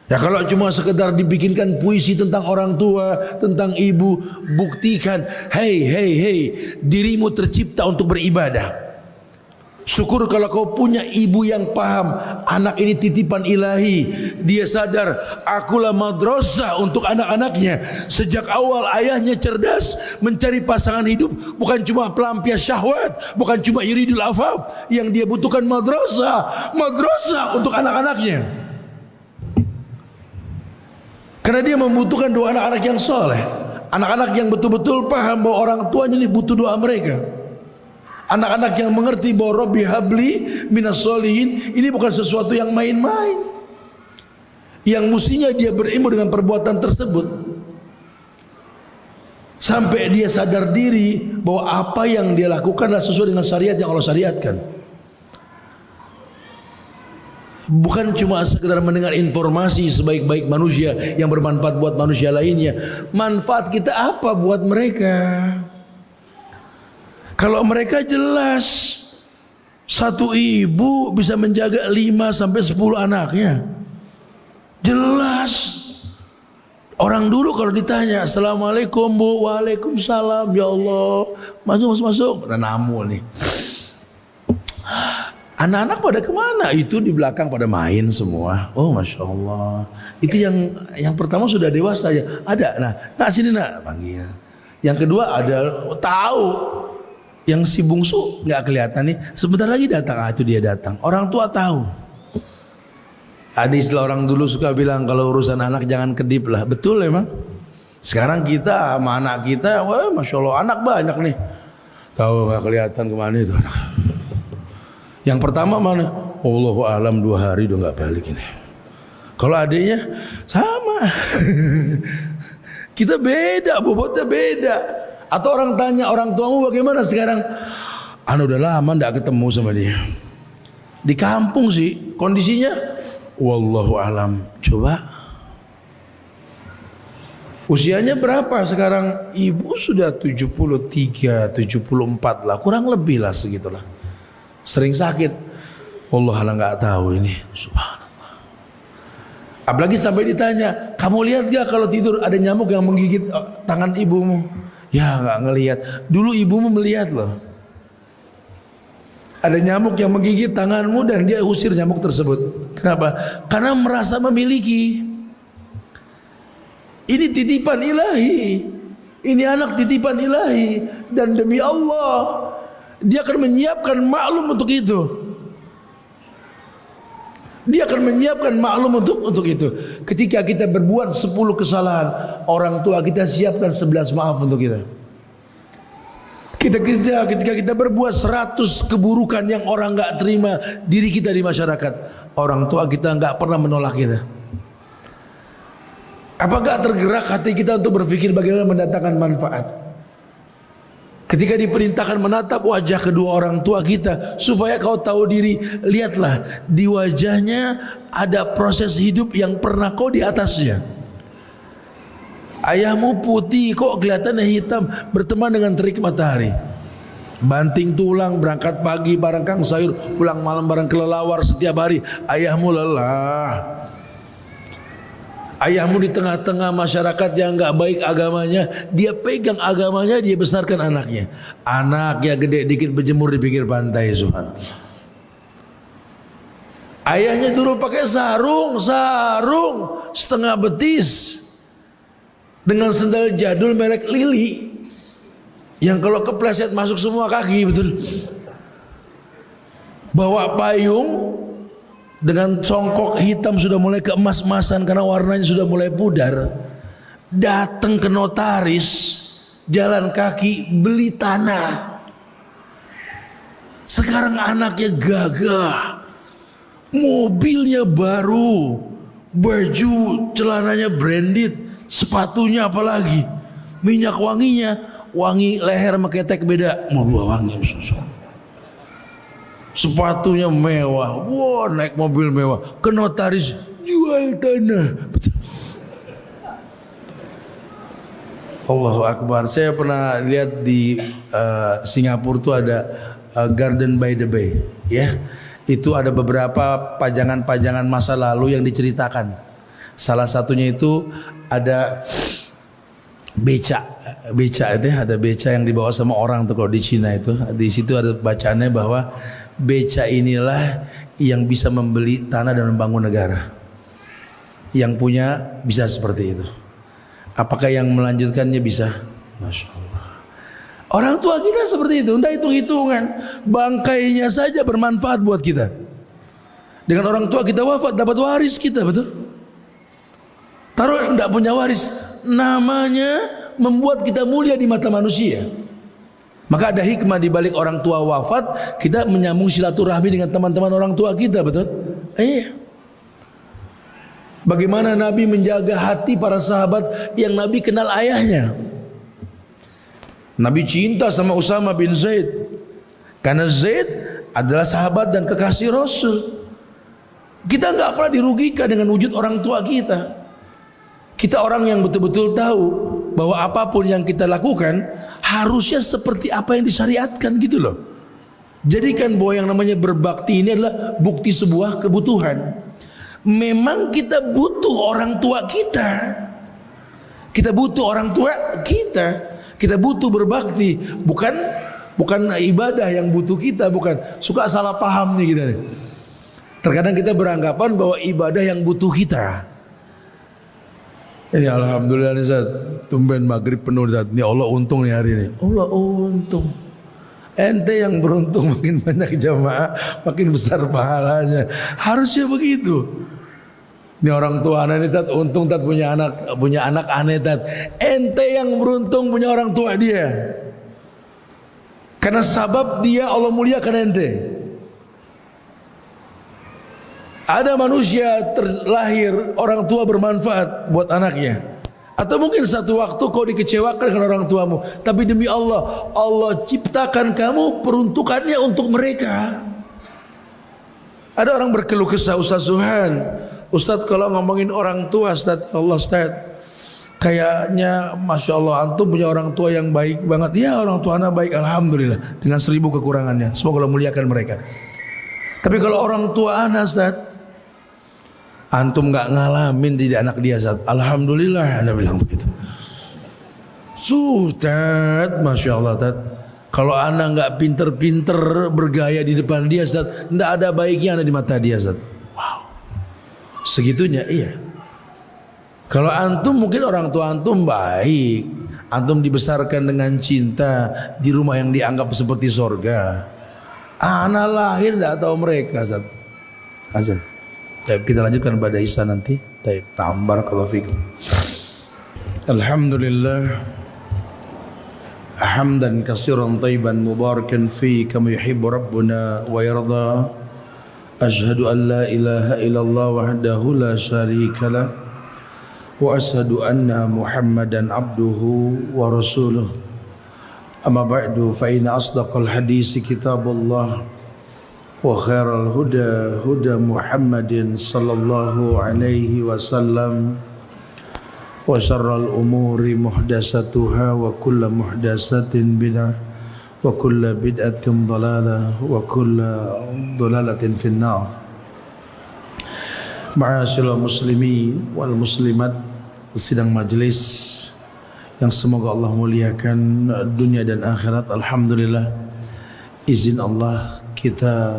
Ya kalau cuma sekedar dibikinkan puisi tentang orang tua, tentang ibu, buktikan, hey, dirimu tercipta untuk beribadah. Syukur kalau kau punya ibu yang paham, anak ini titipan ilahi. Dia sadar, akulah madrasah untuk anak-anaknya. Sejak awal ayahnya cerdas mencari pasangan hidup, bukan cuma pelampias syahwat, bukan cuma yuridul afaf. Yang dia butuhkan madrasah untuk anak-anaknya. Karena dia membutuhkan doa anak-anak yang soleh, anak-anak yang betul-betul paham bahwa orang tuanya ini butuh doa mereka. Anak-anak yang mengerti bahwa Rabbi habli minas solihin ini bukan sesuatu yang main-main, yang mestinya dia berilmu dengan perbuatan tersebut, sampai dia sadar diri bahwa apa yang dia lakukan adalah sesuai dengan syariat yang Allah syariatkan. Bukan cuma sekedar mendengar informasi sebaik-baik manusia yang bermanfaat buat manusia lainnya. Manfaat kita apa buat mereka? Kalau mereka jelas satu ibu bisa menjaga 5 sampai 10 anaknya. Jelas. Orang dulu kalau ditanya, Assalamualaikum Bu, Waalaikumsalam, ya Allah, masuk. Ada namu nih. Anak-anak pada kemana? Itu di belakang pada main semua. Oh Masya Allah. Itu yang pertama sudah dewasa ya. Ada, nah sini nak, panggil. Yang kedua ada, tahu. Yang si bungsu nggak kelihatan nih, sebentar lagi datang. Itu dia datang. Orang tua tahu. Ada istilah orang dulu suka bilang kalau urusan anak jangan kedip lah. Betul emang. Sekarang kita sama anak kita, wah Masya Allah anak banyak nih. Tahu nggak kelihatan kemana itu anak. Yang pertama mana? Allahu alam 2 hari udah nggak balik ini. Kalau adiknya sama. Kita beda, bobotnya beda. Atau orang tanya, orang tuamu bagaimana sekarang? Udah lama nggak ketemu sama dia. Di kampung sih kondisinya wallahu alam. Coba usianya berapa sekarang? Ibu sudah 73, 74 lah, kurang lebih lah segitulah. Sering sakit. Allah alam nggak tahu ini. Subhanallah. Apalagi sampai ditanya, kamu lihat gak kalau tidur ada nyamuk yang menggigit tangan ibumu? Ya nggak ngelihat. Dulu ibumu melihat loh. Ada nyamuk yang menggigit tanganmu dan dia usir nyamuk tersebut. Kenapa? Karena merasa memiliki. Ini titipan ilahi. Ini anak titipan ilahi. Dan demi Allah, dia akan menyiapkan maklum untuk itu. Dia akan menyiapkan maklum untuk itu. Ketika kita berbuat 10 kesalahan, orang tua kita siapkan 11 maaf untuk kita. Ketika kita berbuat 100 keburukan yang orang nggak terima diri kita di masyarakat, orang tua kita nggak pernah menolak kita. Apakah tergerak hati kita untuk berpikir bagaimana mendatangkan manfaat? Ketika diperintahkan menatap wajah kedua orang tua kita supaya kau tahu diri, lihatlah di wajahnya ada proses hidup yang pernah kau di atasnya. Ayahmu putih kok kelihatannya hitam, berteman dengan terik matahari. Banting tulang, berangkat pagi bareng kang sayur, pulang malam bareng kelelawar setiap hari. Ayahmu lelah. Ayahmu di tengah-tengah masyarakat yang gak baik agamanya, dia pegang agamanya, dia besarkan anaknya. Anaknya gede dikit berjemur di pinggir pantai, Subhan. Ayahnya dulu pakai sarung setengah betis dengan sendal jadul merek Lili yang kalau kepleset masuk semua kaki, betul. Bawa payung dengan congkok hitam sudah mulai keemas-emasan karena warnanya sudah mulai pudar. Datang ke notaris, jalan kaki beli tanah. Sekarang anaknya gagah, mobilnya baru, baju celananya branded, sepatunya apalagi, minyak wanginya wangi leher sama ketek beda, mau 2 wangi. Sepatunya mewah, wah naik mobil mewah, ke notaris jual tanah. Allahu Akbar. Saya pernah lihat di Singapura tuh ada Garden by the Bay, ya. Itu ada beberapa pajangan-pajangan masa lalu yang diceritakan. Salah satunya itu ada beca itu, ada beca yang dibawa sama orang tuh kalau di Cina itu. Di situ ada bacaannya bahwa beca inilah yang bisa membeli tanah dan membangun negara. Yang punya bisa seperti itu. Apakah yang melanjutkannya bisa? Masya Allah. Orang tua kita seperti itu, entah hitung-hitungan, bangkainya saja bermanfaat buat kita. Dengan orang tua kita wafat dapat waris kita, betul? Taruh tidak punya waris, namanya membuat kita mulia di mata manusia. Maka ada hikmah di balik orang tua wafat, kita menyambung silaturahmi dengan teman-teman orang tua kita, betul? Iya. Bagaimana Nabi menjaga hati para sahabat yang Nabi kenal ayahnya. Nabi cinta sama Usama bin Zaid karena Zaid adalah sahabat dan kekasih Rasul. Kita nggak pernah dirugikan dengan wujud orang tua kita. Kita orang yang betul-betul tahu bahwa apapun yang kita lakukan harusnya seperti apa yang disyariatkan gitu loh. Jadikan bahwa yang namanya berbakti ini adalah bukti sebuah kebutuhan. Memang kita butuh orang tua kita. Kita butuh orang tua kita. Kita butuh berbakti, bukan ibadah yang butuh kita, bukan. Suka salah paham nih kita nih. Terkadang kita beranggapan bahwa ibadah yang butuh kita. Ini alhamdulillah nih Ustaz, tumben maghrib penuh Ustaz. Ini Allah untung nih hari ini. Allah untung. Ente yang beruntung, makin banyak jamaah, makin besar pahalanya. Harusnya begitu. Ini orang tua aneh tat, untung tat punya anak aneh tat. Ente yang beruntung punya orang tua dia. Karena sabab dia Allah muliakan ente. Ada manusia terlahir orang tua bermanfaat buat anaknya. Atau mungkin satu waktu kau dikecewakan dengan orang tuamu, tapi demi Allah, Allah ciptakan kamu peruntukannya untuk mereka. Ada orang berkeluh kesah, Ustaz Suhan, Ustaz kalau ngomongin orang tua Ustaz, Allah Ustaz, kayaknya Masya Allah antum punya orang tua yang baik banget. Ya orang tua anak baik, alhamdulillah, dengan 1000 kekurangannya. Semoga Allah muliakan mereka. Tapi kalau orang tua anak Ustaz, antum gak ngalamin tidak anak dia Ustaz, alhamdulillah anda bilang begitu. Ustaz, Masya Allah Ustaz, kalau anak gak pinter-pinter bergaya di depan dia Ustaz, gak ada baiknya anak di mata dia Ustaz. Wow, segitunya iya. Kalau antum mungkin orang tua antum baik, antum dibesarkan dengan cinta di rumah yang dianggap seperti sorga. Anak lahir tidak tahu mereka Ustaz. Azan. Kita lanjutkan pada Isa nanti. Tambar kalau fikir. Alhamdulillah. Hamdan katsiran thayyiban mubarakan fi kama yuhibbu rabbuna wa yarda. Ashhadu an la ilaha illallah wahdahu la syarika lah. Wa ashhadu anna Muhammadan abduhu wa rasuluh. Amma ba'du fa inna asdaqal hadisi kitabullah wa khairal huda huda Muhammadin sallallahu alaihi wasallam wa syarral umuri muhdatsatuha wa kullu muhdatsatin bid'ah wa kullu bid'atin dhalalah wa kullu dhalalatin finnar. Ma'asyiral muslimin wal muslimat, sidang majelis yang semoga Allah muliakan dunia dan akhirat. Alhamdulillah, izin Allah kita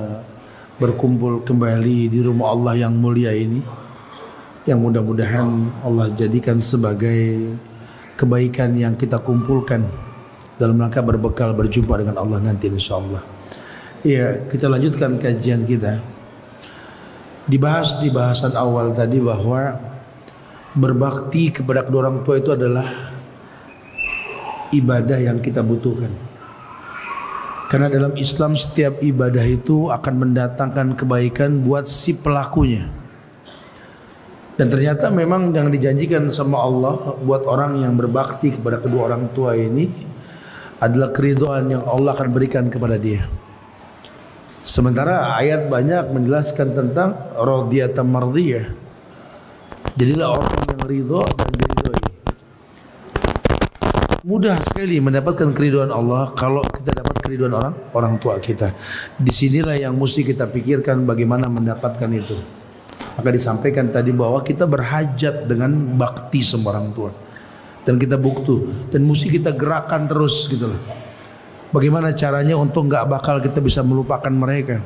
berkumpul kembali di rumah Allah yang mulia ini, yang mudah-mudahan Allah jadikan sebagai kebaikan yang kita kumpulkan dalam rangka berbekal berjumpa dengan Allah nanti insyaallah. Ya, kita lanjutkan kajian kita. Dibahas di bahasan awal tadi bahwa berbakti kepada kedua orang tua itu adalah ibadah yang kita butuhkan. Karena dalam Islam setiap ibadah itu akan mendatangkan kebaikan buat si pelakunya. Dan ternyata memang yang dijanjikan sama Allah buat orang yang berbakti kepada kedua orang tua ini adalah keridhaan yang Allah akan berikan kepada dia. Sementara ayat banyak menjelaskan tentang radiyatan mardiyah. Jadilah orang yang ridha dan diridhoi. Mudah sekali mendapatkan keridhaan Allah kalau kita dapat keridhaan orang tua kita. Disinilah yang mesti kita pikirkan bagaimana mendapatkan itu. Maka disampaikan tadi bahwa kita berhajat dengan bakti sama orang tua. Dan kita butuh dan mesti kita gerakan terus gitu loh. Bagaimana caranya untuk nggak bakal kita bisa melupakan mereka.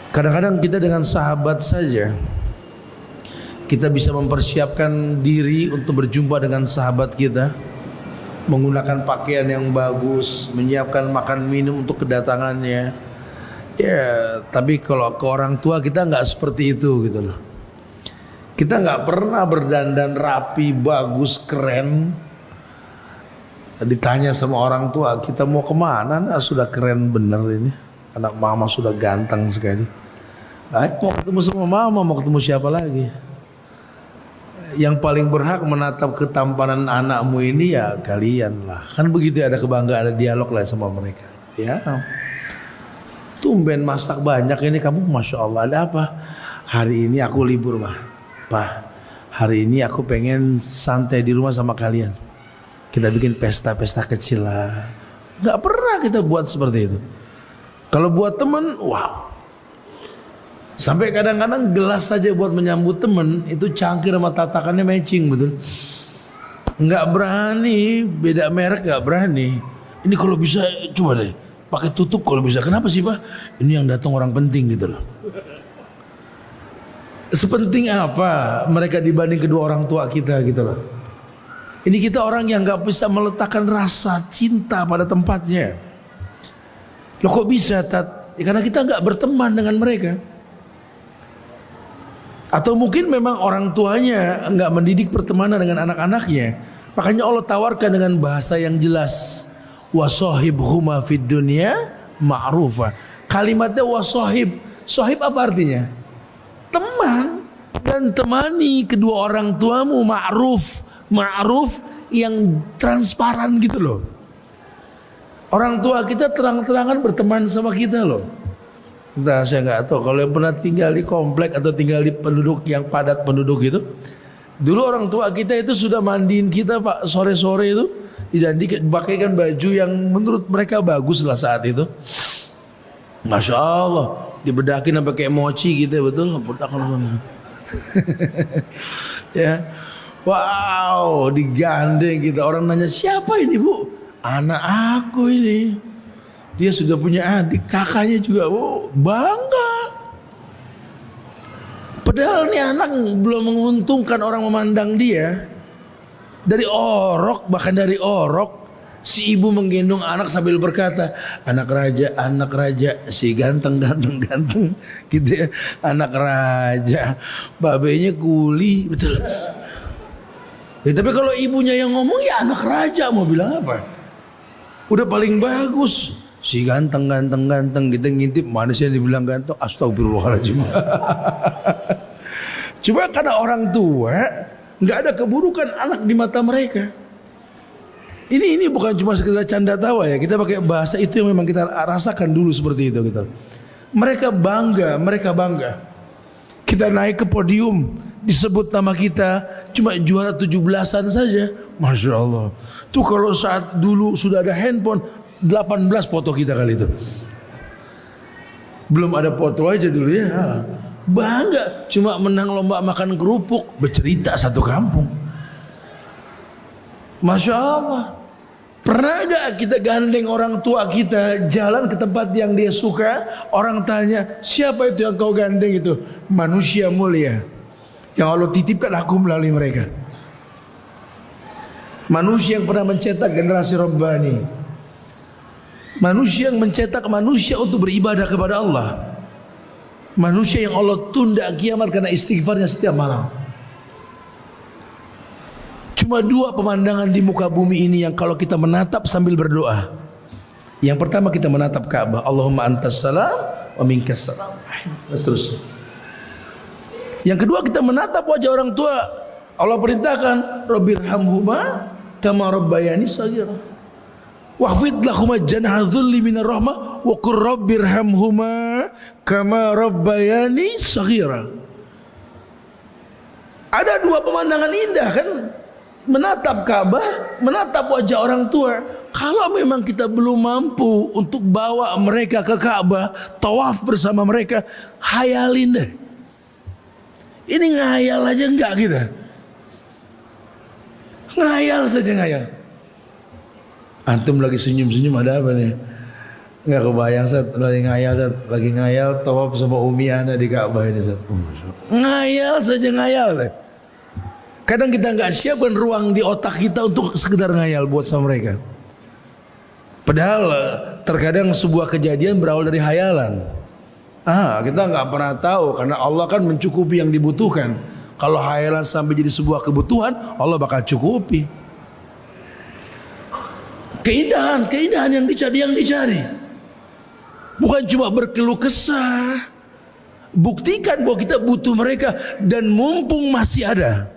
Kadang-kadang kita dengan sahabat saja kita bisa mempersiapkan diri untuk berjumpa dengan sahabat kita, menggunakan pakaian yang bagus, menyiapkan makan minum untuk kedatangannya. Ya, tapi kalau ke orang tua kita nggak seperti itu gitu loh. Kita nggak pernah berdandan rapi, bagus, keren. Ditanya sama orang tua, kita mau kemana? Nah, sudah keren bener ini. Anak mama sudah ganteng sekali. Mau ketemu sama mama, mau ketemu siapa lagi? Yang paling berhak menatap ketampanan anakmu ini ya kalian lah. Kan begitu, ada kebanggaan, ada dialog lah sama mereka. Ya, tumben masak banyak ini kamu, masya Allah. Ada apa? Hari ini aku libur mah, Pak. Hari ini aku pengen santai di rumah sama kalian. Kita bikin pesta-pesta kecil lah. Gak pernah kita buat seperti itu. Kalau buat teman, wow. Sampai kadang-kadang gelas saja buat menyambut teman itu cangkir sama tatakannya matching, betul. Gak berani, beda merek gak berani. Ini kalau bisa coba deh pakai tutup kalau bisa. Kenapa sih Pak? Ini yang datang orang penting gitu loh. Sepenting apa mereka dibanding kedua orang tua kita gitu loh. Ini kita orang yang gak bisa meletakkan rasa cinta pada tempatnya. Loh kok bisa Tat? Ya, karena kita gak berteman dengan mereka. Atau mungkin memang orang tuanya gak mendidik pertemanan dengan anak-anaknya. Makanya Allah tawarkan dengan bahasa yang jelas. Wasohibhuma fid dunya ma'rufa. Kalimatnya wasohib. Sohib apa artinya? Teman. Dan temani kedua orang tuamu ma'ruf yang transparan gitu loh. Orang tua kita terang-terangan berteman sama kita loh. Nah, saya nggak tahu kalau yang pernah tinggal di komplek atau tinggal di penduduk yang padat penduduk itu. Dulu orang tua kita itu sudah mandiin kita Pak sore-sore itu, dan dipakaikan baju yang menurut mereka bagus lah saat itu. Masya Allah, dibedakin sampai kayak mochi gitu, betul? Bedakan ya. Wow, digandeng kita. Orang nanya, siapa ini Bu? Anak aku ini. Dia sudah punya adik, kakaknya juga. Oh, bangga. Padahal nih anak belum menguntungkan orang memandang dia. Dari orok, bahkan dari orok, si ibu menggendong anak sambil berkata, anak raja, si ganteng gitu ya. Anak raja, babenya kuli, betul. Ya, tapi kalau ibunya yang ngomong ya anak raja, mau bilang apa? Udah paling bagus, si ganteng kita ngintip manusia yang dibilang ganteng, astagfirullahaladzim. Cuma karena orang tua nggak ada keburukan anak di mata mereka. Ini bukan cuma sekedar canda tawa ya, kita pakai bahasa itu yang memang kita rasakan dulu seperti itu gitu. Mereka bangga. Kita naik ke podium, disebut nama kita, cuma juara 17-an saja. Masya Allah. Tuh kalau saat dulu sudah ada handphone, 18 foto kita kali itu. Belum ada foto aja dulu ya. Bangga, cuma menang lomba makan kerupuk, bercerita satu kampung. Masya Allah. Pernah gak kita gandeng orang tua kita jalan ke tempat yang dia suka, orang tanya, siapa itu yang kau gandeng itu? Manusia mulia yang Allah titipkan aku melalui mereka. Manusia yang pernah mencetak generasi Rabbani. Manusia yang mencetak manusia untuk beribadah kepada Allah. Manusia yang Allah tunda kiamat karena istighfarnya setiap malam. Cuma dua pemandangan di muka bumi ini yang kalau kita menatap sambil berdoa. Yang pertama kita menatap Ka'bah, Allahumma antas salam wa minkas salam. Terus. Yang kedua kita menatap wajah orang tua. Allah perintahkan, Rabbirhamhuma kama rabbayani shaghira. Wahfid lahuma janaha dhulli minar rahmah wa qur rabbirhamhuma kama rabbayani shaghira. Ada dua pemandangan indah kan? Menatap Ka'bah, menatap wajah orang tua. Kalau memang kita belum mampu untuk bawa mereka ke Ka'bah, tawaf bersama mereka, hayalin deh. Ini ngayal aja enggak kita? Ngayal saja ngayal. Antum lagi senyum-senyum ada apa nih? Nggak kebayang Ustaz, lagi ngayal tawaf sama Umi Ana di Ka'bah ini Ustaz. Ngayal saja ngayal deh. Kadang kita nggak siapkan ruang di otak kita untuk sekedar ngayal buat sama mereka. Padahal terkadang sebuah kejadian berawal dari hayalan. Kita nggak pernah tahu karena Allah kan mencukupi yang dibutuhkan. Kalau hayalan sampai jadi sebuah kebutuhan, Allah bakal cukupi. Keindahan yang dicari. Bukan cuma berkeluh kesah. Buktikan bahwa kita butuh mereka dan mumpung masih ada.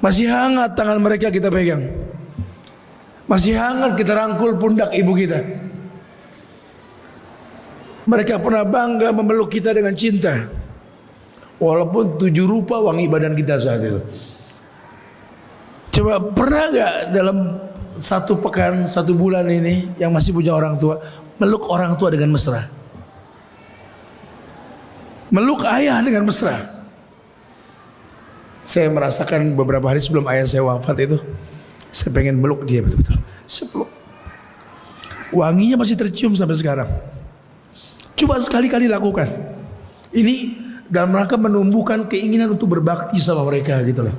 Masih hangat tangan mereka kita pegang. Masih hangat kita rangkul pundak ibu kita. Mereka pernah bangga memeluk kita dengan cinta. Walaupun 7 rupa wangi badan kita saat itu. Coba pernah gak dalam 1 pekan, 1 bulan ini yang masih punya orang tua, meluk orang tua dengan mesra? Meluk ayah dengan mesra. Saya merasakan beberapa hari sebelum ayah saya wafat itu, saya pengen meluk dia betul-betul. Saya peluk. Wanginya masih tercium sampai sekarang. Coba sekali-kali lakukan. Ini dalam rangka menumbuhkan keinginan untuk berbakti sama mereka gitu loh.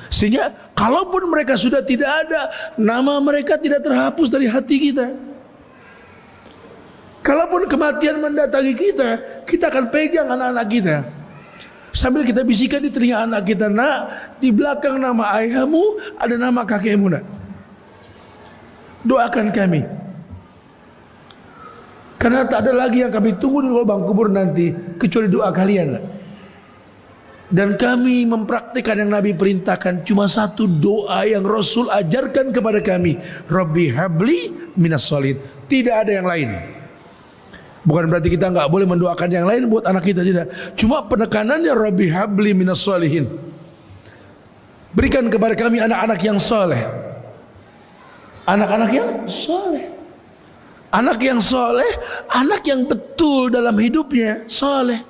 Sehingga kalaupun mereka sudah tidak ada, nama mereka tidak terhapus dari hati kita. Kalaupun kematian mendatangi kita, kita akan pegang anak-anak kita. Sambil kita bisikan di telinga anak kita, nak, di belakang nama ayahmu ada nama kakekmu, nak. Doakan kami. Karena tak ada lagi yang kami tunggu di lubang kubur nanti kecuali doa kalian, nak. Dan kami mempraktikkan yang Nabi perintahkan cuma 1 doa yang Rasul ajarkan kepada kami. Rabbi habli minas solid. Tidak ada yang lain. Bukan berarti kita nggak boleh mendoakan yang lain buat anak kita, tidak. Cuma penekanannya Rabbi habli minas solihin. Berikan kepada kami anak-anak yang soleh. Anak-anak yang soleh. Anak yang soleh, anak yang betul dalam hidupnya, soleh.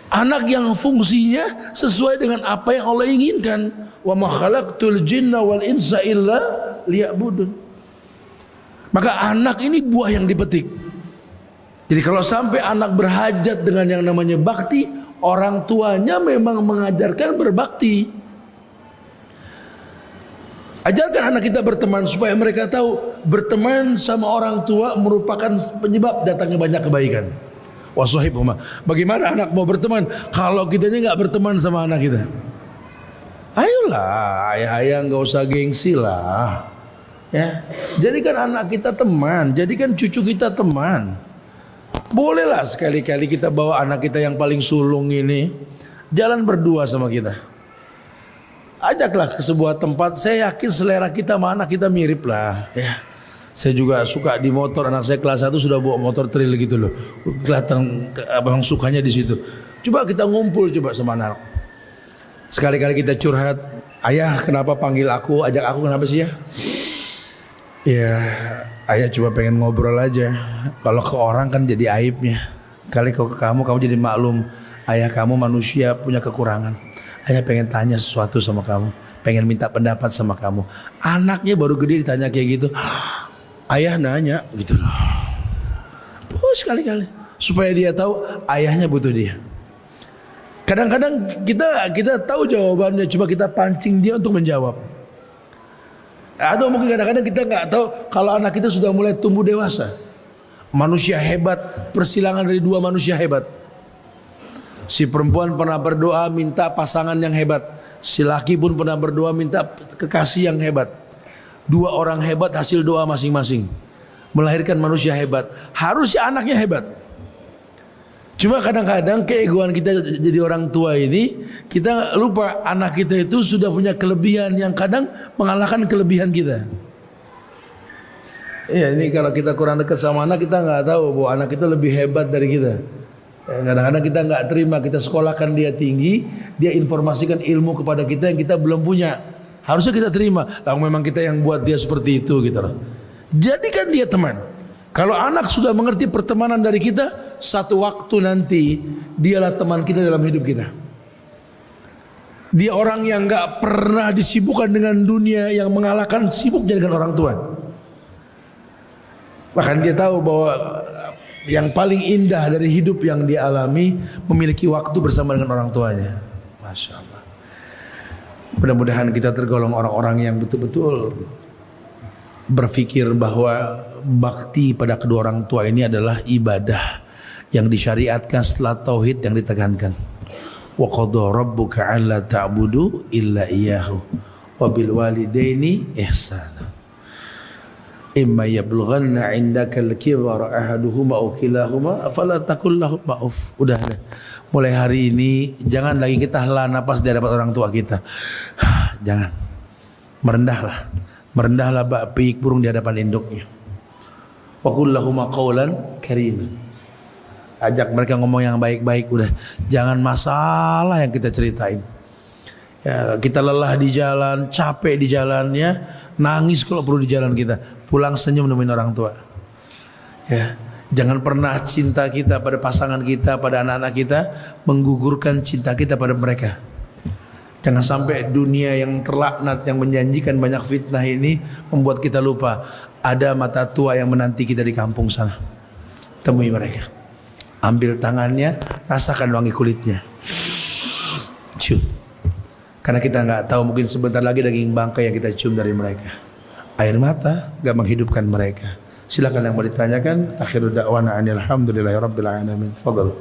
Anak yang fungsinya sesuai dengan apa yang Allah inginkan. Wa ma khalaqtul jinna wal insa illa liya'budun. Maka anak ini buah yang dipetik. Jadi kalau sampai anak berhajat dengan yang namanya bakti, orang tuanya memang mengajarkan berbakti. Ajarkan anak kita berteman supaya mereka tahu berteman sama orang tua merupakan penyebab datangnya banyak kebaikan. Wasahibhuma. Bagaimana anak mau berteman kalau kitanya nggak berteman sama anak kita? Ayolah, ayah-ayah nggak usah gengsi lah. Ya, jadikan anak kita teman, jadikan cucu kita teman. Bolehlah sekali-kali kita bawa anak kita yang paling sulung ini jalan berdua sama kita. Ajaklah ke sebuah tempat, saya yakin selera kita sama anak kita mirip lah. Ya, saya juga suka di motor, anak saya kelas 1 sudah bawa motor trail gitu loh. Kelihatan abang sukanya di situ. Coba kita ngumpul coba sama anak. Sekali-kali kita curhat, ayah kenapa panggil aku, ajak aku kenapa sih ya? Ya, ayah cuma pengen ngobrol aja. Kalau ke orang kan jadi aibnya. Kali kalau ke kamu jadi maklum, ayah kamu manusia punya kekurangan. Ayah pengen tanya sesuatu sama kamu, pengen minta pendapat sama kamu. Anaknya baru gede ditanya kayak gitu, ayah nanya gitu loh. Oh, sekali-kali supaya dia tahu ayahnya butuh dia. Kadang-kadang kita tahu jawabannya, cuma kita pancing dia untuk menjawab. Atau mungkin kadang-kadang kita nggak tahu kalau anak kita sudah mulai tumbuh dewasa. Manusia hebat, persilangan dari 2 manusia hebat. Si perempuan pernah berdoa minta pasangan yang hebat. Si laki pun pernah berdoa minta kekasih yang hebat. 2 orang hebat hasil doa masing-masing. Melahirkan manusia hebat. Harusnya anaknya hebat. Cuma kadang-kadang keegoan kita jadi orang tua ini, kita lupa anak kita itu sudah punya kelebihan yang kadang mengalahkan kelebihan kita. Iya, ini kalau kita kurang dekat sama anak, kita nggak tahu bahwa anak itu lebih hebat dari kita. Kadang-kadang kita nggak terima, kita sekolahkan dia tinggi, dia informasikan ilmu kepada kita yang kita belum punya. Harusnya kita terima. Lalu memang kita yang buat dia seperti itu gitu loh. Jadikan dia teman. Kalau anak sudah mengerti pertemanan dari kita, satu waktu nanti dialah teman kita dalam hidup kita. Dia orang yang gak pernah disibukkan dengan dunia, yang mengalahkan sibuknya dengan orang tua. Bahkan dia tahu bahwa yang paling indah dari hidup yang dia alami memiliki waktu bersama dengan orang tuanya. Masya Allah. Mudah-mudahan kita tergolong orang-orang yang betul-betul berpikir bahwa bakti pada kedua orang tua ini adalah ibadah yang disyariatkan setelah tauhid yang ditekankan. Wa qadha rabbuka alla ta'budu illa iyyahu wa bil walidaini ihsana. Imma yablughanna 'indaka al-kibara ahaduhuma aw kilahuma fala taqul lahum uff. Udah. Mulai hari ini jangan lagi kita hela napas di hadapan orang tua kita. Jangan. Merendahlah bak piik burung di hadapan induknya. Wa qul lahum qawlan kariman. Ajak mereka ngomong yang baik-baik udah. Jangan masalah yang kita ceritain. Ya, kita lelah di jalan, capek di jalannya, nangis kalau perlu di jalan kita. Pulang senyum nemuin orang tua. Ya, jangan pernah cinta kita pada pasangan kita, pada anak-anak kita menggugurkan cinta kita pada mereka. Jangan sampai dunia yang terlaknat yang menjanjikan banyak fitnah ini membuat kita lupa ada mata tua yang menanti kita di kampung sana. Temui mereka. Ambil tangannya, rasakan wangi kulitnya. Cium. Karena kita nggak tahu mungkin sebentar lagi daging bangkai yang kita cium dari mereka. Air mata nggak menghidupkan mereka. Silakan yang mau ditanyakan. Akhiru da'wana alhamdulillahirabbil alamin. Fadhal.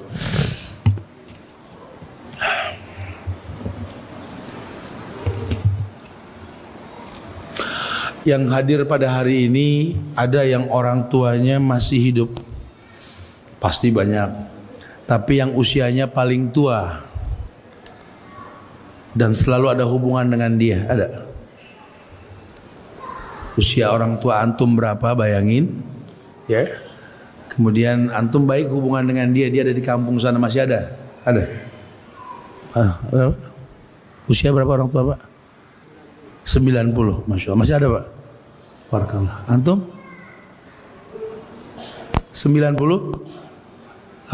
Yang hadir pada hari ini ada yang orang tuanya masih hidup. Pasti banyak. Tapi yang usianya paling tua dan selalu ada hubungan dengan dia, ada. Usia orang tua antum berapa, bayangin. Ya. Kemudian antum baik hubungan dengan dia, dia ada di kampung sana, masih ada? Ada. Berapa? Usia berapa orang tua, Pak? 90, Masya Allah. Masih ada, Pak? Barakallah. Antum? 90?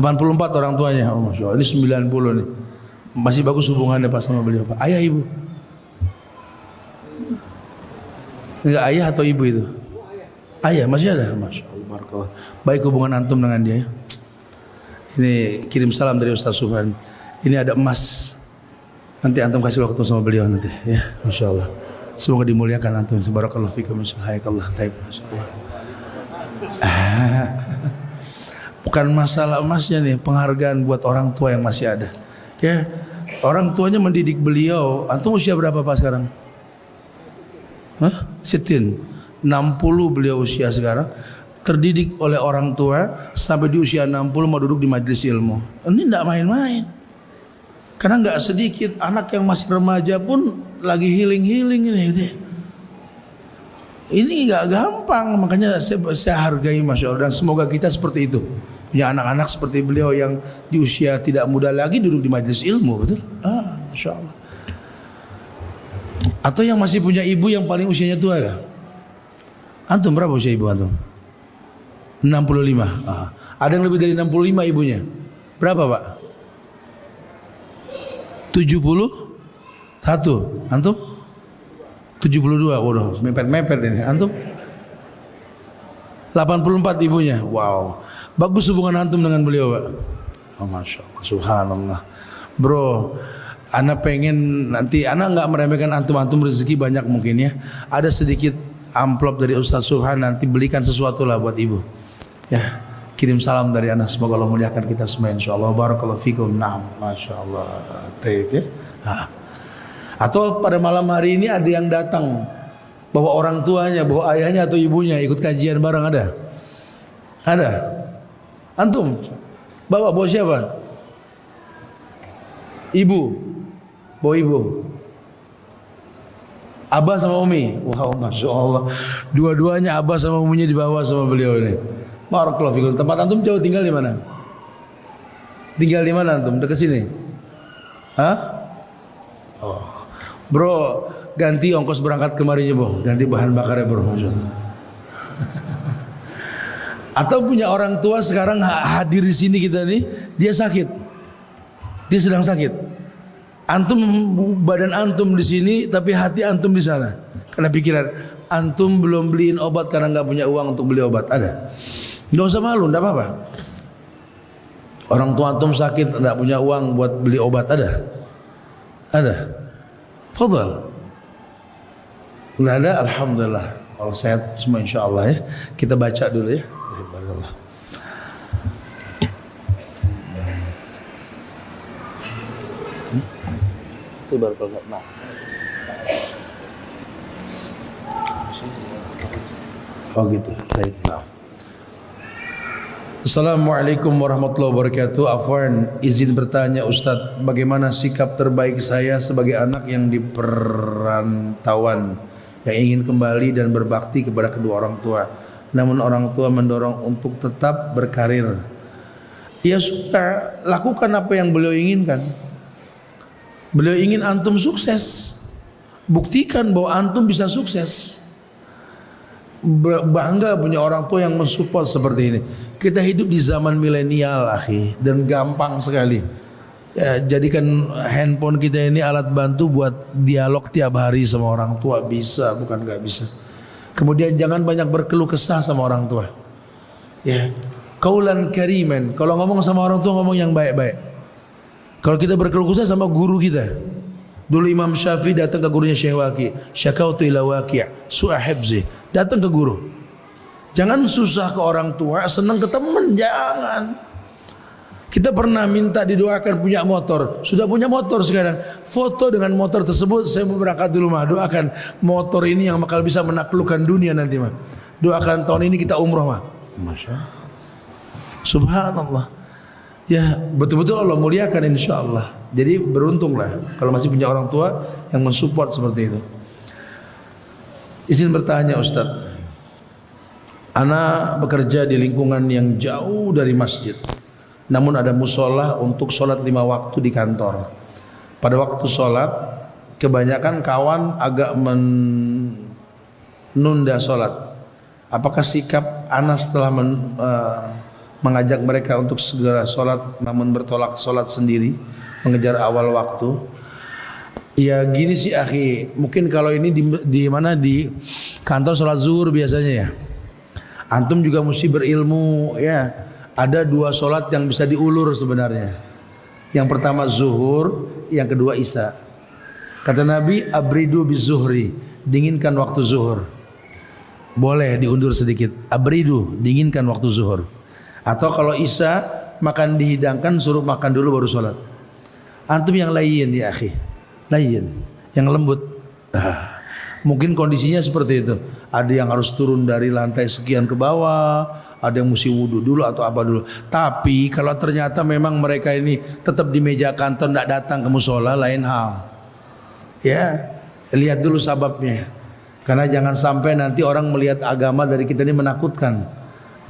84 orang tuanya. Oh, Masya Allah. Ini 90 nih. Masih bagus hubungannya Pak sama beliau, Pak. Ayah ibu? Enggak, ayah atau ibu itu? Ayah, masih ada? Masya Allah. Barakallah. Baik hubungan antum dengan dia. Ini kirim salam dari Ustaz Subhan. Ini ada emas. Nanti antum kasih waktu sama beliau nanti. Ya, Masya Allah. Semoga dimuliakan antum. Barakallahu fikum. Hayakallah. Taib. Masya Allah. Bukan masalah emasnya nih, penghargaan buat orang tua yang masih ada. Ya, orang tuanya mendidik beliau. Antum usia berapa Pak sekarang? Sitin. 60 beliau usia sekarang. Terdidik oleh orang tua sampai di usia 60 mau duduk di majelis ilmu. Ini tidak main-main. Karena nggak sedikit anak yang masih remaja pun lagi healing ini. Gitu. Ini nggak gampang, makanya saya hargai Masya Allah dan semoga kita seperti itu. Punya anak-anak seperti beliau yang di usia tidak muda lagi duduk di majelis ilmu, betul? Masya Allah. Atau yang masih punya ibu yang paling usianya tua ya? Antum berapa usia ibu antum? 65. Ada yang lebih dari 65 ibunya. Berapa Pak? 71. Antum? 72. Waduh, mepet-mepet ini. Antum? 84 ibunya. Wow. Bagus hubungan antum dengan beliau, Pak. Oh, Masya Allah. Subhanallah. Bro, ana pengen nanti, ana nggak meremehkan antum rezeki banyak mungkin ya. Ada sedikit amplop dari Ustaz Subhan, nanti belikan sesuatu lah buat ibu. Ya, kirim salam dari ana. Semoga Allah muliakan kita semua insyaallah. Barakallahu fikum. Naam, Masya Allah. Taib ya. Atau pada malam hari ini ada yang datang bawa orang tuanya, bawa ayahnya atau ibunya ikut kajian bareng, ada? Ada? Antum? Bawa siapa? Ibu? Bawa ibu? Abah sama Umi? Wow, Masya Allah. Dua-duanya Abah sama Uminya dibawa sama beliau ini. Barakallahu fikum. Tempat antum jauh, tinggal di mana? Tinggal di mana antum? Dekat sini? Oh. Bro, ganti ongkos berangkat kemarinya bro, ganti bahan bakarnya bro. Atau punya orang tua sekarang hadir di sini kita nih, dia sakit, dia sedang sakit. Antum, badan antum di sini tapi hati antum di sana. Karena pikiran antum belum beliin obat karena nggak punya uang untuk beli obat. Ada? Nggak usah malu, nggak apa-apa. Orang tua antum sakit nggak punya uang buat beli obat, ada? Ada. Fadal. Nggak ada, alhamdulillah. Kalau sehat semua insya Allah ya. Kita baca dulu ya. Alhamdulillah. Nah. Oh gitu. Baik. Nah. Assalamualaikum warahmatullahi wabarakatuh. Afwan, izin bertanya Ustadz, bagaimana sikap terbaik saya sebagai anak yang di perantauan yang ingin kembali dan berbakti kepada kedua orang tua, namun orang tua mendorong untuk tetap berkarir. Ya sudah, lakukan apa yang beliau inginkan. Beliau ingin antum sukses. Buktikan bahwa antum bisa sukses. Bangga punya orang tua yang mensupport seperti ini. Kita hidup di zaman milenial, akhi, dan gampang sekali. Ya, jadikan handphone kita ini alat bantu buat dialog tiap hari sama orang tua. Bisa, bukan gak bisa. Kemudian jangan banyak berkeluh kesah sama orang tua. Ya, qaulan kariman. Kalau ngomong sama orang tua, ngomong yang baik-baik. Kalau kita berkeluh kesah sama guru kita, dulu Imam Syafi'i datang ke gurunya Syekh Waqi, syakautu ila Waqi' su'a hifzi, datang ke guru. Jangan susah ke orang tua, senang ke teman, jangan. Kita pernah minta didoakan punya motor, sudah punya motor sekarang, foto dengan motor tersebut, saya mau berangkat dulu mah, doakan motor ini yang bakal bisa menaklukkan dunia nanti mah. Doakan tahun ini kita umroh mah. Masya Allah. Subhanallah. Ya betul-betul Allah muliakan insya Allah. Jadi beruntunglah kalau masih punya orang tua yang mensupport seperti itu. Izin bertanya Ustadz, ana bekerja di lingkungan yang jauh dari masjid, namun ada musola untuk sholat 5 waktu di kantor. Pada waktu sholat, kebanyakan kawan agak menunda sholat. Apakah sikap ana setelah mengajak mereka untuk segera sholat namun bertolak sholat sendiri, mengejar awal waktu? Ya gini sih akhi, mungkin kalau ini di mana di kantor sholat zuhur biasanya ya. Antum juga mesti berilmu ya. Ada 2 sholat yang bisa diulur sebenarnya. Yang pertama zuhur, yang kedua isya. Kata Nabi, abridu bizuhri, dinginkan waktu zuhur. Boleh diundur sedikit. Abridu, dinginkan waktu zuhur. Atau kalau isya makan dihidangkan, suruh makan dulu baru sholat. Antum yang lain ya akhi, lain, yang lembut. Mungkin kondisinya seperti itu. Ada yang harus turun dari lantai sekian ke bawah, ada yang mesti wudhu dulu atau apa dulu. Tapi kalau ternyata memang mereka ini tetap di meja kantor, tidak datang ke musola, lain hal. Ya, lihat dulu sababnya. Karena jangan sampai nanti orang melihat agama dari kita ini menakutkan.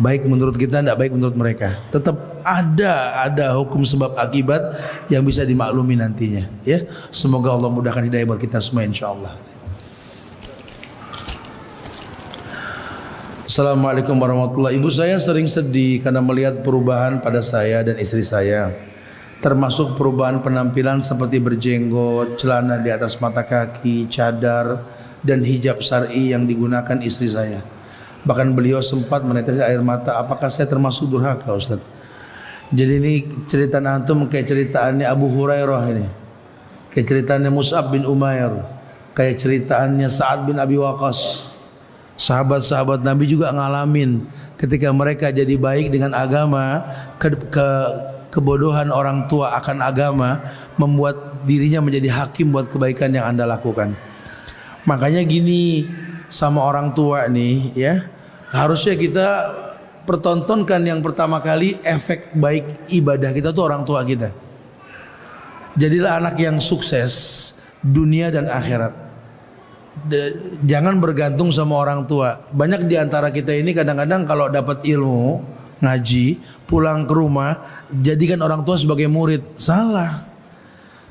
Baik menurut kita, tidak baik menurut mereka. Tetap ada hukum sebab akibat yang bisa dimaklumi nantinya. Ya, semoga Allah mudahkan hidayah buat kita semua insyaallah. Assalamualaikum warahmatullahi wabarakatuh. Ibu saya sering sedih karena melihat perubahan pada saya dan istri saya, termasuk perubahan penampilan seperti berjenggot, celana di atas mata kaki, cadar, dan hijab syar'i yang digunakan istri saya. Bahkan beliau sempat menetes air mata. Apakah saya termasuk durhaka Ustaz? Jadi ini cerita antum kayak ceritaannya Abu Hurairah ini, kayak ceritaannya Mus'ab bin Umair, kayak ceritaannya Sa'ad bin Abi Waqqas. Sahabat-sahabat Nabi juga ngalamin ketika mereka jadi baik dengan agama, kebodohan orang tua akan agama membuat dirinya menjadi hakim buat kebaikan yang Anda lakukan. Makanya gini sama orang tua nih ya, harusnya kita pertontonkan yang pertama kali efek baik ibadah kita tuh orang tua kita. Jadilah anak yang sukses dunia dan akhirat. Jangan bergantung sama orang tua. Banyak di antara kita ini kadang-kadang kalau dapat ilmu, ngaji, pulang ke rumah, jadikan orang tua sebagai murid. Salah.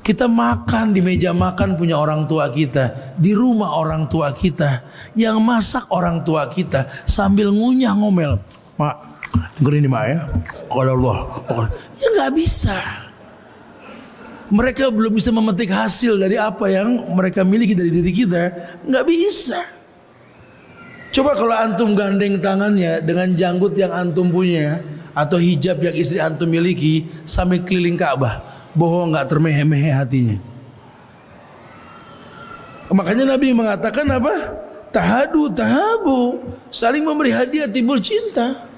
Kita makan di meja makan punya orang tua kita, di rumah orang tua kita, yang masak orang tua kita, sambil ngunyah ngomel. Mak, dengerin ini mak ya. Kalau Allah, ya nggak bisa. mereka belum bisa memetik hasil dari apa yang mereka miliki dari diri kita. Nggak bisa. Coba kalau antum gandeng tangannya dengan janggut yang antum punya atau hijab yang istri antum miliki sampai keliling Ka'bah, bohong nggak termehe-mehe hatinya. Makanya Nabi mengatakan apa? Tahadu tahabu, saling memberi hadiah timbul cinta.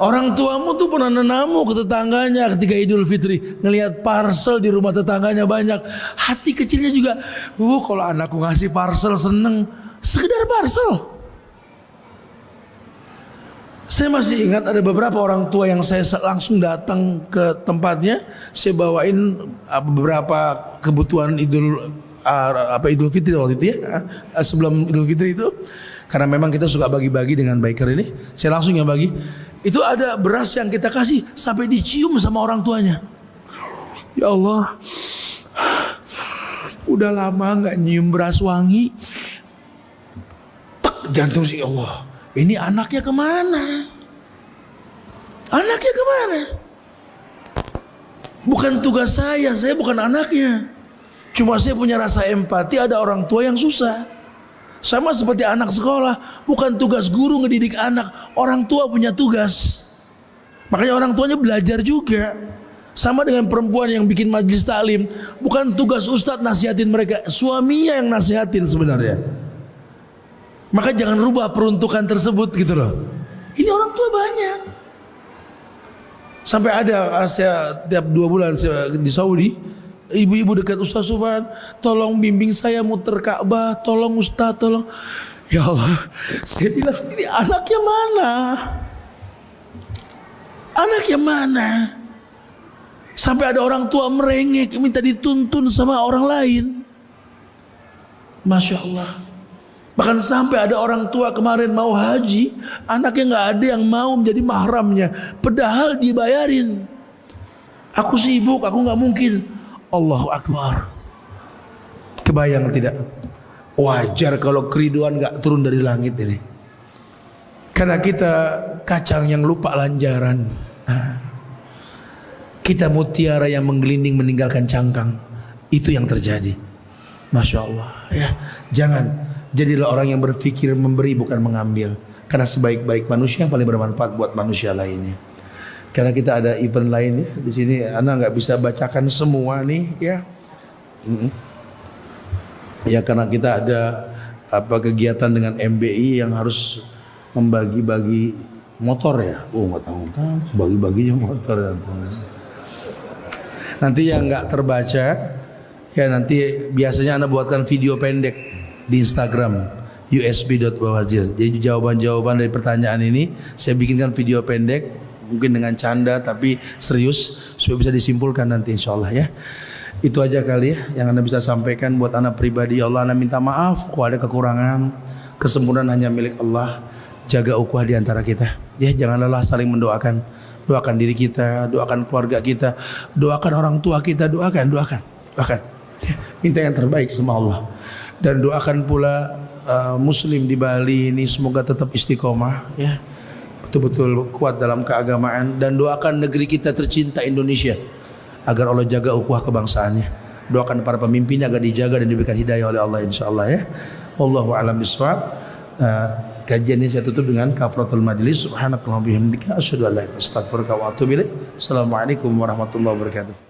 Orang tuamu tuh pernah nenamu ke tetangganya ketika Idul Fitri, ngelihat parcel di rumah tetangganya banyak, hati kecilnya juga, kalau anakku ngasih parcel seneng. Sekedar parcel. Saya masih ingat ada beberapa orang tua yang saya langsung datang ke tempatnya, saya bawain beberapa kebutuhan Idul Fitri waktu itu ya, sebelum Idul Fitri itu, karena memang kita suka bagi-bagi dengan biker ini, saya langsung yang bagi. Itu ada beras yang kita kasih sampai dicium sama orang tuanya. Ya Allah, udah lama nggak nyium beras wangi. Jantung sih, Allah, ini anaknya kemana? Anaknya kemana? Bukan tugas saya bukan anaknya. Cuma saya punya rasa empati, ada orang tua yang susah. Sama seperti anak sekolah, bukan tugas guru ngedidik anak, orang tua punya tugas. Makanya orang tuanya belajar juga. Sama dengan perempuan yang bikin majelis taklim, bukan tugas ustadz nasihatin mereka, suaminya yang nasihatin sebenarnya. Maka jangan rubah peruntukan tersebut gitu loh. Ini orang tua banyak. Sampai ada saya tiap 2 bulan saya di Saudi, ibu-ibu dekat Ustaz Subhan, tolong bimbing saya muter Ka'bah, tolong Ustaz, tolong. Ya Allah, saya bilang ini anaknya mana? Anaknya mana? Sampai ada orang tua merengek minta dituntun sama orang lain. Masya Allah. Bahkan sampai ada orang tua kemarin mau haji, anaknya nggak ada yang mau menjadi mahramnya, padahal dibayarin. Aku sibuk, aku nggak mungkin. Allahu Akbar. Kebayang tidak? Wajar kalau keriduan nggak turun dari langit ini. Karena kita kacang yang lupa lanjaran. Kita mutiara yang menggelinding meninggalkan cangkang. Itu yang terjadi. Masya Allah. Ya, jangan. Jadilah orang yang berpikir memberi bukan mengambil. Karena sebaik-baik manusia yang paling bermanfaat buat manusia lainnya. Karena kita ada event lain ya di sini, anak nggak bisa bacakan semua nih ya. Ya karena kita ada kegiatan dengan MBI yang harus membagi-bagi motor ya. Oh nggak tahu bagi-baginya motor ya. Nanti yang nggak terbaca ya nanti biasanya anak buatkan video pendek di Instagram usb.bawazir. Jadi jawaban-jawaban dari pertanyaan ini saya bikinkan video pendek, mungkin dengan canda tapi serius supaya bisa disimpulkan nanti insyaallah ya. Itu aja kali ya yang Anda bisa sampaikan buat anak pribadi. Ya Allah, Anda minta maaf kalau ada kekurangan. Kesempurnaan hanya milik Allah. Jaga ukhuwah di antara kita. Ya, jangan lelah saling mendoakan. Doakan diri kita, doakan keluarga kita, doakan orang tua kita, doakan. Ya, minta yang terbaik sama Allah. Dan doakan pula muslim di Bali ini semoga tetap istiqomah ya. Betul-betul kuat dalam keagamaan, dan doakan negeri kita tercinta Indonesia agar Allah jaga ukhuwah kebangsaannya. Doakan para pemimpinnya agar dijaga dan diberikan hidayah oleh Allah insyaallah ya. Wallahu a'lam bishawab. Kajian ini saya tutup dengan kafaratul majlis. Subhanakallahumma bihamdika asyhadu an la ilaha illa anta astaghfiruka wa atubu ilaik. Assalamualaikum warahmatullahi wabarakatuh.